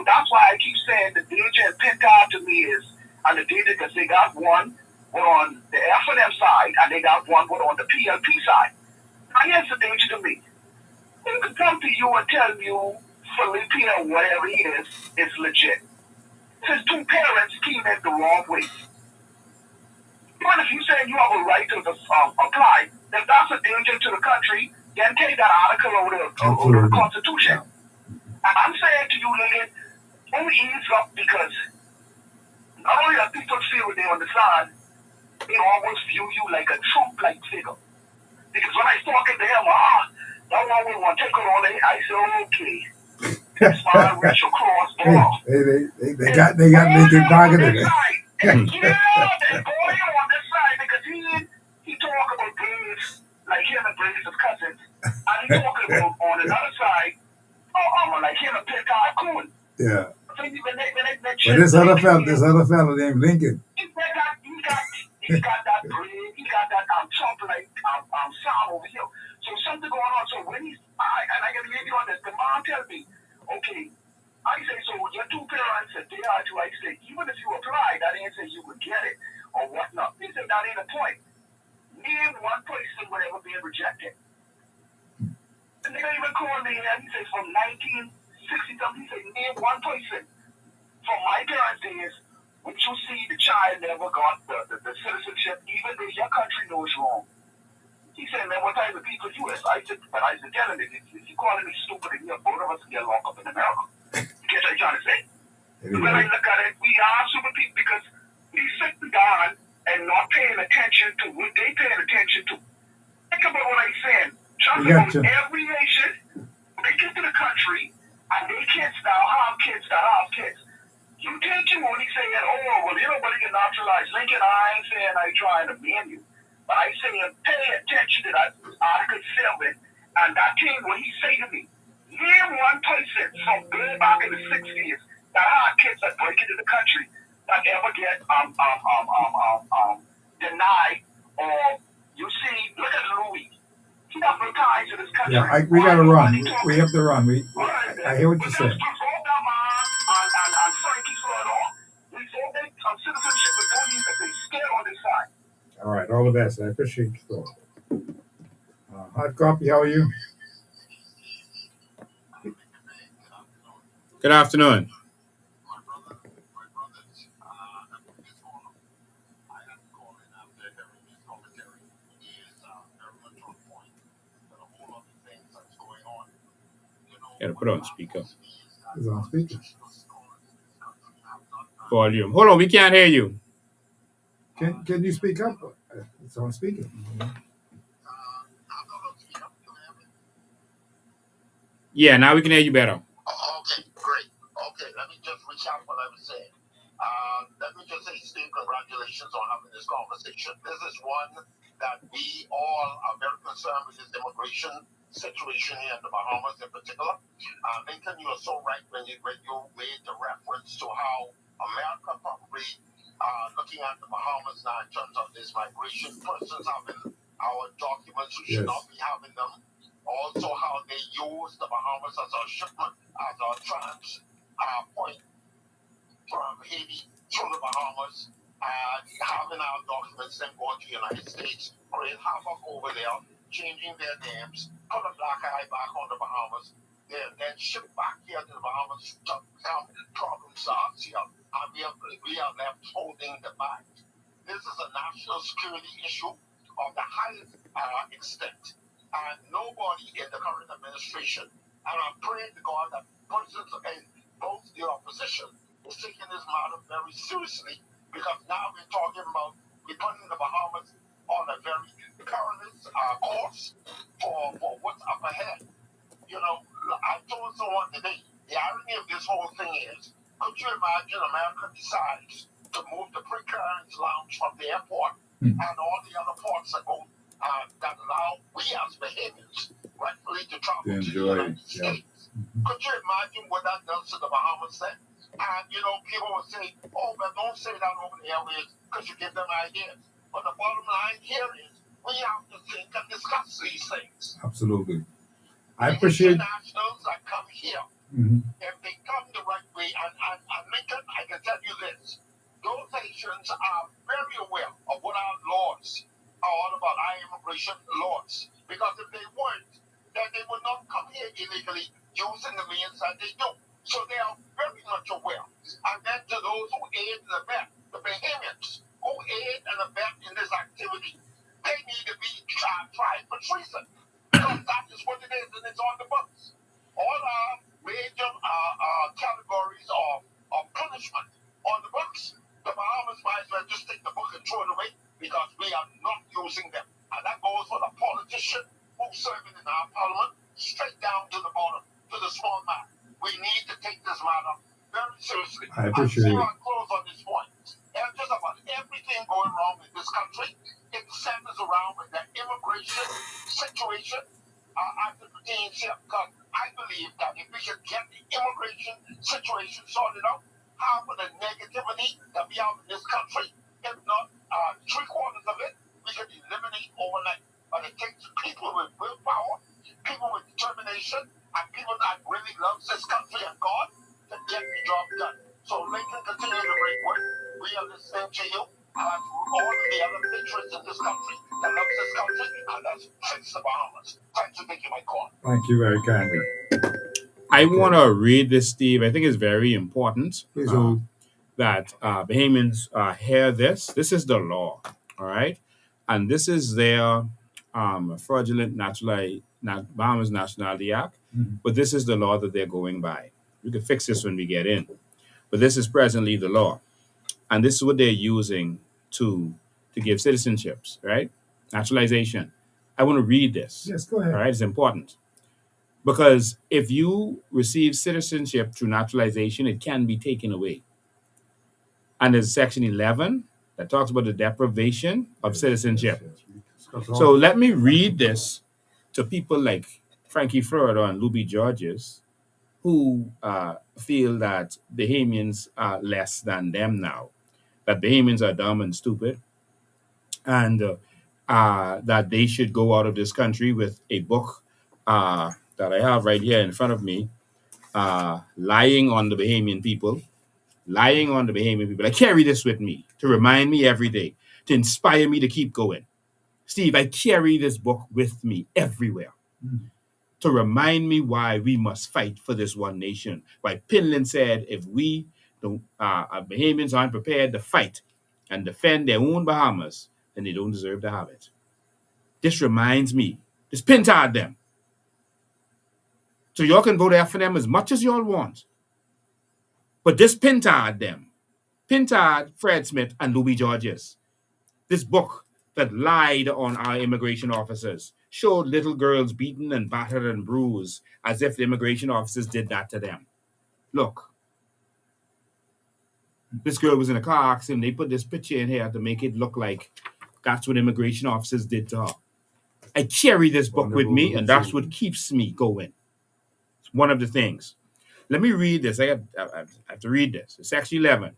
That's why I keep saying the danger and Pentad to me is, and the danger because they got one on the F&M side, and they got one on the PLP side. Now here's the danger to me. They could come to you and tell you Felipe or whatever he is legit. His two parents came in the wrong way. Even if you say you have a right to apply, if that's a danger to the country, then take that article over the Constitution. And I'm saying to you, nigga, don't ease up because not only are people feel they understand, they almost view you like a Trump-like figure. Because when I was talking to him, that one we want to take it on, I said, okay. That's why I reach across the law. They got Lincoln targeted. Yeah, they boy on this side because he talk about Braves, like him and Braves as cousins. And he talking about on another side, like him and Pentad Coon. Yeah. So But this other fella named Lincoln. He got that brave, he got that Trump like sound over here. So something going on. So when and I gotta leave you on this, the mom tell me, okay, I say, so your two parents said they are you. I say, even if you apply, that ain't say you would get it or whatnot. He said, that ain't a point. Name one person would ever be rejected. And they don't even call me and he says from 1960 something, he said, name one person. From my parents' days, would you see the child never got the citizenship, even though your country knows wrong? He said, man, what type of people you is? I said, tell him, if you're calling me stupid, and you're both of us get locked up in America. You get what I'm trying to say? When I look at it, we are super people because we sitting down and not paying attention to what they paying attention to. Think about what I'm saying. Trust me, every nation, they get to the country, and they kids now have kids that have kids. You take you only saying, oh, well, nobody can naturalize Lincoln. I ain't saying I trying to ban you. But I saying pay attention to that Article 7 and that thing when he say to me, name one person from way back in the 60s that had kids that break into the country that ever get denied or you see, look at Louis. He have no ties to this country. Yeah, we gotta run. We have to run. I hear what you're saying. All right, all the best. I appreciate your thought. Hot Copy, how are you? Good afternoon. Gotta put on speaker. It's on speaker. Volume. Hold on, we can't hear you. Can you speak up? It's on speaker. Yeah, now we can hear you better. Okay, great. Okay, let me just recap what I was saying. Let me just say, Steve, congratulations on having this conversation. This is one that we all are very concerned with this immigration situation here in the Bahamas in particular. Lincoln, you are so right when you made the reference to how America probably looking at the Bahamas now in terms of this migration, persons having our documents who should not be having them. Also, how they use the Bahamas as a shipment, as a trans point from Haiti to the Bahamas, having our documents then going to the United States, create havoc over there, changing their names, put a black eye back on the Bahamas, then ship back here to the Bahamas to become problem stars here, and we are left holding the bag. This is a national security issue of the highest extent, and nobody in the current administration, and I'm praying to God that persons in both the opposition is taking this matter very seriously, because now we're talking about we're putting the Bahamas on a very perilous course for what's up ahead. You know, I told someone today, the irony of this whole thing is, could you imagine America decides to move the pre-clearance lounge from the airport and all the other ports that go that allow we as Bahamians rightfully to travel to the United States? Could you imagine what that does to the Bahamas then? And you know, people will say, "Oh, but don't say that over the airways because you give them ideas." But the bottom line here is, we have to think and discuss these things. Absolutely. I appreciate internationals that come here. If they come the right way, and Lincoln, I can tell you this: those Haitians are very aware of what our laws are all about, our immigration laws. Because if they weren't, then they would not come here illegally using the means that they do. So they are very much aware. And then to those who aid and abet, the Bahamians who aid and abet in this activity, they need to be tried for treason. Because that is what it is, and it's on the books. All our major categories of punishment on the books. The Bahamas might as well just take the book and throw it away because we are not using them. And that goes for the politician who's serving in our parliament, straight down to the bottom, to the small man. We need to take this matter very seriously. I appreciate it. I close on this point. And just about everything going wrong in this country, it centers around with the immigration situation as it pertains here. Because I believe that if we could get the immigration situation sorted out, half of the negativity that we have in this country, if not three-quarters of it, we could eliminate overnight. But it takes people with willpower, people with determination, and people that really love this country and God to get the job done. So Lincoln, continue the great work. We are listening to you, and all of the other patriots in this country that loves this country, and that's fix the Bahamas. Thanks for taking my call. Thank you very kindly. I want to read this, Steve. I think it's very important Please hold. that Bahamians hear this. This is the law, all right? And this is their fraudulent Bahamas Nationality Act, but this is the law that they're going by. We can fix this when we get in. But this is presently the law. And this is what they're using to give citizenships, right? Naturalization. I want to read this. Yes, go ahead. All right, it's important. Because if you receive citizenship through naturalization, it can be taken away. And there's Section 11 that talks about the deprivation of citizenship. So let me read this to people like Frankie Florida and Luby Georges, who feel that Bahamians are less than them now, that Bahamians are dumb and stupid, and that they should go out of this country with a book that I have right here in front of me, lying on the Bahamian people, lying on the Bahamian people. I carry this with me to remind me every day, to inspire me to keep going. Steve, I carry this book with me everywhere to remind me why we must fight for this one nation. Why Pinland said, if we don't, Bahamians aren't prepared to fight and defend their own Bahamas, then they don't deserve to have it. This reminds me, this pintard them. So y'all can vote after them as much as y'all want. But this pintard them. Pintard, Fred Smith, and Luby Georges. This book that lied on our immigration officers, showed little girls beaten and battered and bruised as if the immigration officers did that to them. Look, this girl was in a car accident. They put this picture in here to make it look like that's what immigration officers did to her. I carry this book with me, and that's what keeps me going. It's one of the things. Let me read this. I have to read this. It's Section 11.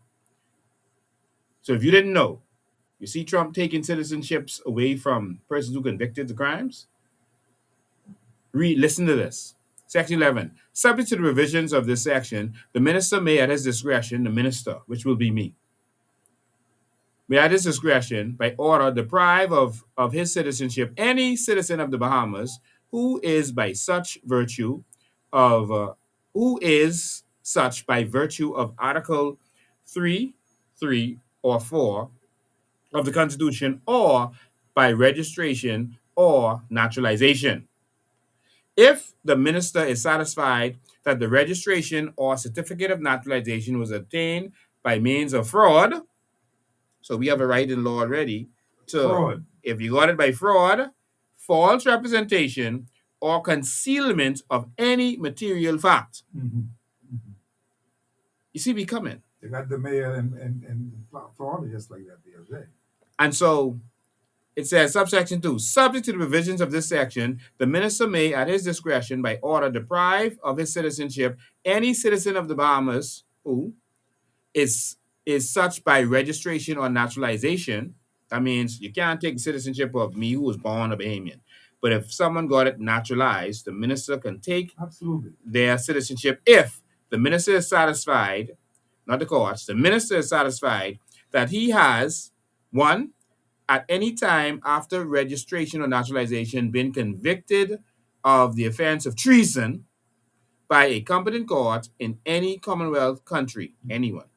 So if you didn't know, you see Trump taking citizenships away from persons who convicted the crimes? Listen to this. Section 11. Subject to the revisions of this section, the minister may at his discretion, the minister, which will be me, may at his discretion, by order, deprive of his citizenship any citizen of the Bahamas who is by such virtue of who is such by virtue of Article 3, 3, or 4 of the Constitution, or by registration or naturalization. If the minister is satisfied that the registration or certificate of naturalization was obtained by means of fraud, so we have a right in law already to Fraud. if you got it by fraud, false representation, or concealment of any material fact. Mm-hmm. You see me coming. They got the mayor in Florida just like that the other day. And so it says, subsection 2, subject to the provisions of this section, the minister may, at his discretion, by order, deprive of his citizenship any citizen of the Bahamas who is such by registration or naturalization. That means you can't take the citizenship of me who was born a Bahamian. But if someone got it naturalized, the minister can take Absolutely their citizenship if the minister is satisfied, not the courts, the minister is satisfied that he has, one, at any time after registration or naturalization, been convicted of the offense of treason by a competent court in any Commonwealth country, anyone,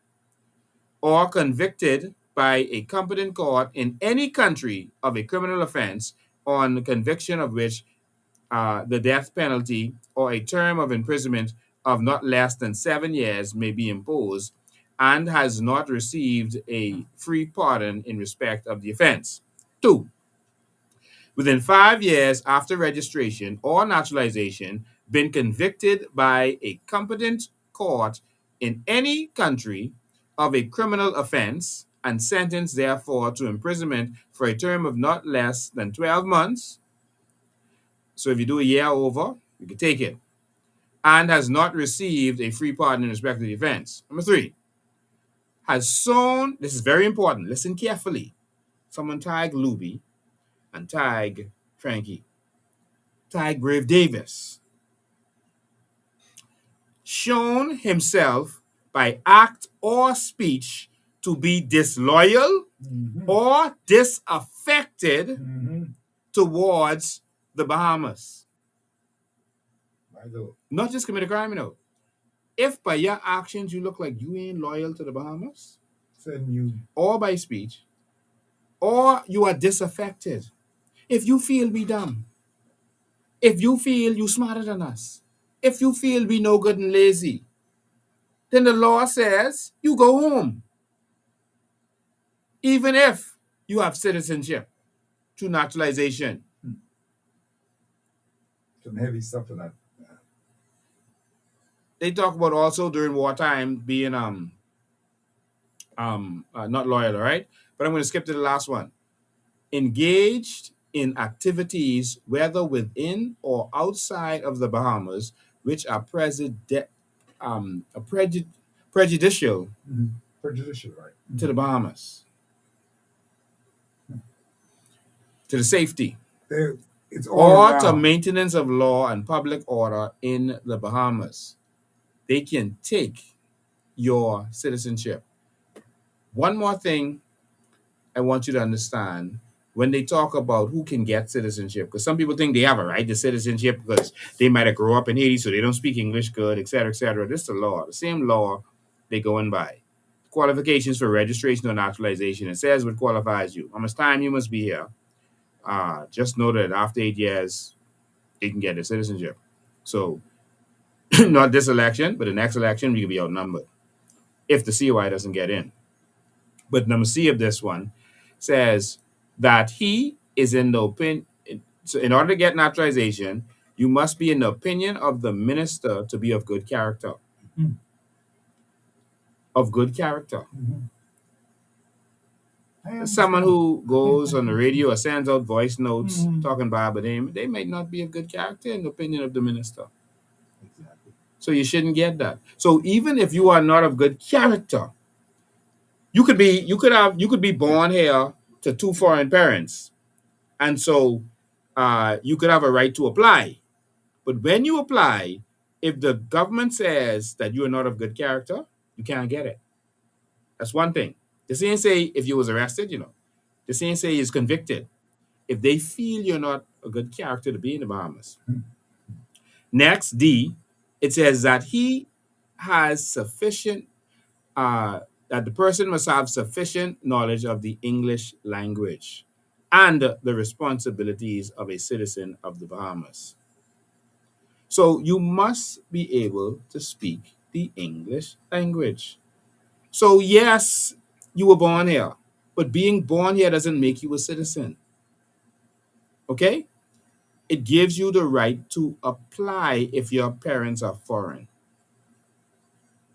or convicted by a competent court in any country of a criminal offense on conviction of which the death penalty or a term of imprisonment of not less than 7 years may be imposed, and has not received a free pardon in respect of the offense. 2. Within 5 years after registration or naturalization, been convicted by a competent court in any country of a criminal offense and sentenced therefore to imprisonment for a term of not less than 12 months. So if you do a year over, you can take it. And has not received a free pardon in respect of the offense. Number 3, has sown, this is very important, listen carefully. Someone tag Luby and tag Frankie. Tag Brave Davis. Shown himself by act or speech to be disloyal or disaffected towards the Bahamas. Not just commit a crime, you know. If by your actions you look like you ain't loyal to the Bahamas, send you or by speech, or you are disaffected, if you feel we dumb, if you feel you smarter than us, if you feel we no good and lazy, then the law says you go home. Even if you have citizenship to naturalization. some heavy stuff for that. They talk about also during wartime being not loyal, all right? But I'm going to skip to the last one. Engaged in activities, whether within or outside of the Bahamas, which are prejudicial Prejudicial, right? to the Bahamas, to the safety, It's all or to around. maintenance of law and public order in the Bahamas. They can take your citizenship. One more thing I want you to understand when they talk about who can get citizenship, because some people think they have a right to citizenship because they might have grown up in Haiti, so they don't speak English good, et cetera, et cetera. This is the law, the same law they go in by. Qualifications for registration or naturalization. It says what qualifies you. How much time you must be here. Just know that after 8 years, they can get their citizenship. So, not this election, but the next election, we can be outnumbered if the COI doesn't get in. But number C of this one says that he is in the opinion. So, in order to get naturalization, you must be in the opinion of the minister to be of good character. Mhm. Of good character. I Someone understand. who goes on the radio or sends out voice notes Mhm. talking bad about him, they might not be of good character in the opinion of the minister. Exactly. So you shouldn't get that. So even if you are not of good character, you could be born here to two foreign parents, and so you could have a right to apply But when you apply, if the government says that you are not of good character, you can't get it. That's one thing. The same say if you was arrested, the same say is convicted. If they feel you're not a good character to be in the Bahamas. Next, D, it says that he has sufficient, that the person must have sufficient knowledge of the English language and the responsibilities of a citizen of the Bahamas. So you must be able to speak the English language. So, yes, you were born here, but being born here doesn't make you a citizen. Okay? It gives you the right to apply if your parents are foreign.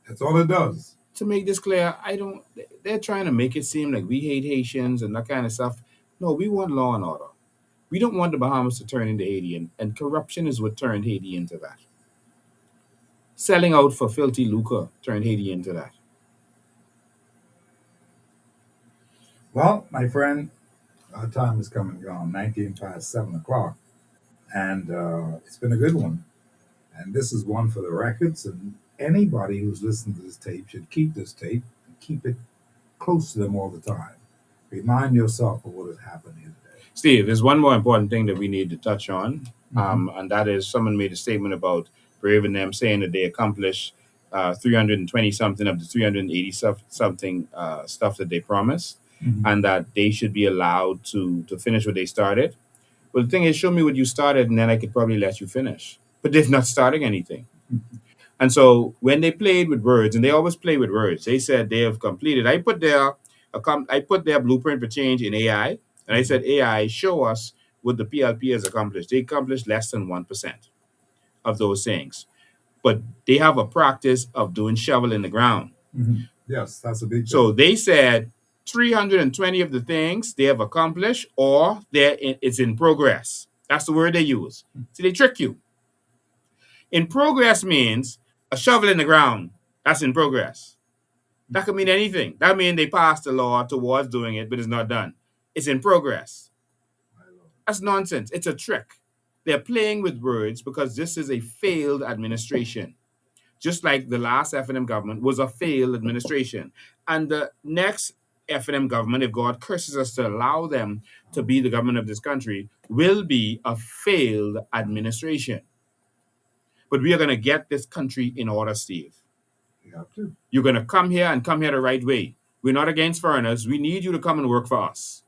That's all it does. To make this clear, they're trying to make it seem like we hate Haitians and that kind of stuff. No, we want law and order. We don't want the Bahamas to turn into Haiti, and corruption is what turned Haiti into that. Selling out for filthy lucre turned Haiti into that. Well, my friend, our time is coming and gone, 19 past 7 o'clock. And it's been a good one. And this is one for the records. And anybody who's listening to this tape should keep this tape and keep it close to them all the time. Remind yourself of what has happened here today. Steve, there's one more important thing that we need to touch on, and that is someone made a statement about Brave and them saying that they accomplished 320 something of the 380 something stuff that they promised, and that they should be allowed to finish what they started. Well, the thing is, show me what you started, and then I could probably let you finish. But they're not starting anything. And so when they played with words, and they always play with words, they said they have completed. I put their blueprint for change in AI, and I said, AI, show us what the PLP has accomplished. They accomplished less than 1% of those things. But they have a practice of doing shovel in the ground. Yes, that's a big So they said 320 of the things they have accomplished, or it's in progress. That's the word they use. So they trick you. In progress means a shovel in the ground. That's in progress. That could mean anything. That means they passed a law towards doing it, but it's not done. It's in progress. That's nonsense. It's a trick. They're playing with words because this is a failed administration. Just like the last F&M government was a failed administration. And the next F&M government, if God curses us to allow them to be the government of this country, will be a failed administration. But we are going to get this country in order, Steve. You have to. You're going to come here and come here the right way. We're not against foreigners. We need you to come and work for us.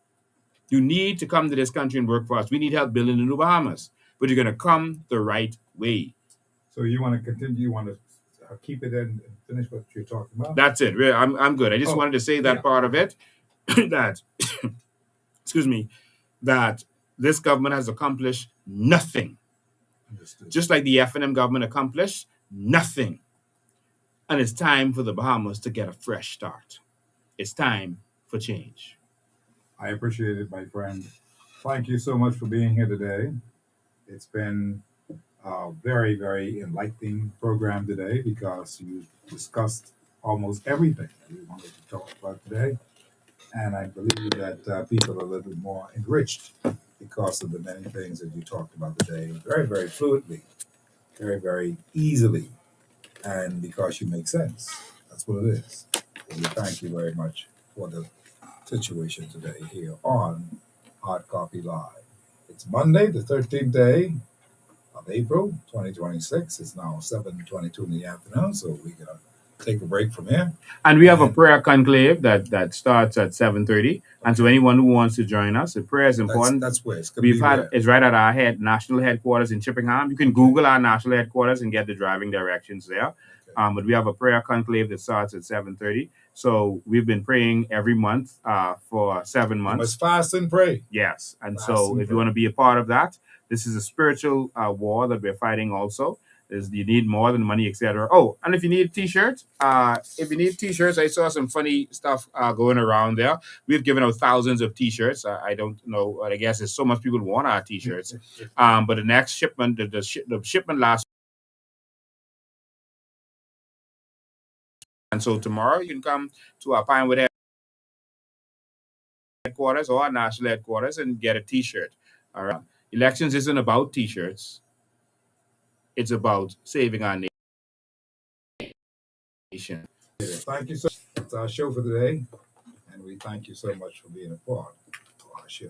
You need to come to this country and work for us. We need help building the New Bahamas. But you're going to come the right way. So you want to continue? You want to keep it in and finish what you're talking about? That's it. I'm good. I just wanted to say that part of it. That, excuse me, that this government has accomplished nothing. Understood. Just like the F&M government accomplished nothing. And it's time for the Bahamas to get a fresh start. It's time for change. I appreciate it, my friend. Thank you so much for being here today. It's been a very, very enlightening program today because you discussed almost everything that we wanted to talk about today. And I believe that people are a little bit more enriched because of the many things that you talked about today. Very, very fluently, very, very easily, and because you make sense. That's what it is. So we thank you very much for the situation today here on Hard Copy Live. It's Monday, the 13th day of April, 2026. It's now 7:22 in the afternoon, so we're going to take a break from here. And we have a prayer conclave that starts at 7:30. And so anyone who wants to join us, the prayer is important. That's where it's going to be. It's right at our national headquarters in Chippenham. You can Google our national headquarters and get the driving directions there. Okay. But we have a prayer conclave that starts at 7:30. So we've been praying every month for 7 months. You must fast and pray. Yes. And so if you want to be a part of that, this is a spiritual war that we're fighting also. You need more than money, etc. Oh, and if you need t-shirts, I saw some funny stuff going around there. We've given out thousands of t-shirts. I don't know. I guess there's so much people want our t-shirts. But the next shipment, the shipment last. And so tomorrow you can come to our Pinewood headquarters or our national headquarters and get a t-shirt. All right. Elections isn't about t-shirts. It's about saving our nation. Thank you so much. That's our show for today. And we thank you so much for being a part of our show.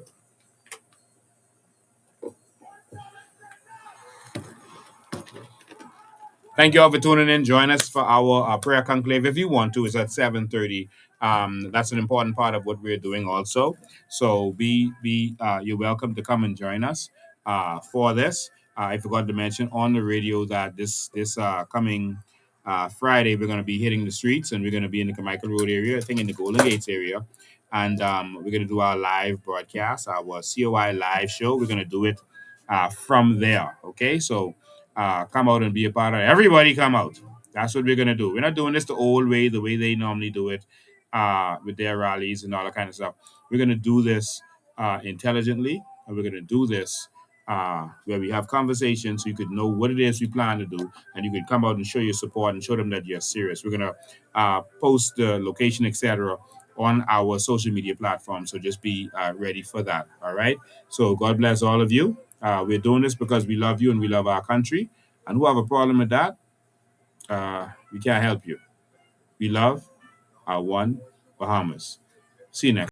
Thank you all for tuning in. Join us for our prayer conclave if you want to. It's at 7:30. That's an important part of what we're doing also. So you're welcome to come and join us for this. I forgot to mention on the radio that this coming Friday we're going to be hitting the streets and we're going to be in the Carmichael Road area, I think in the Golden Gates area, and we're going to do our live broadcast, our COI live show. We're going to do it from there. Okay, so come out and be a part of it. Everybody come out. That's what we're gonna do. We're not doing this the old way, the way they normally do it, with their rallies and all that kind of stuff. We're gonna do this intelligently, and we're gonna do this where we have conversations so you could know what it is we plan to do, and you can come out and show your support and show them that you're serious. We're gonna post the location, etc., on our social media platform. So just be ready for that. All right. So God bless all of you. We're doing this because we love you and we love our country. And who have a problem with that, we can't help you. We love our one Bahamas. See you next.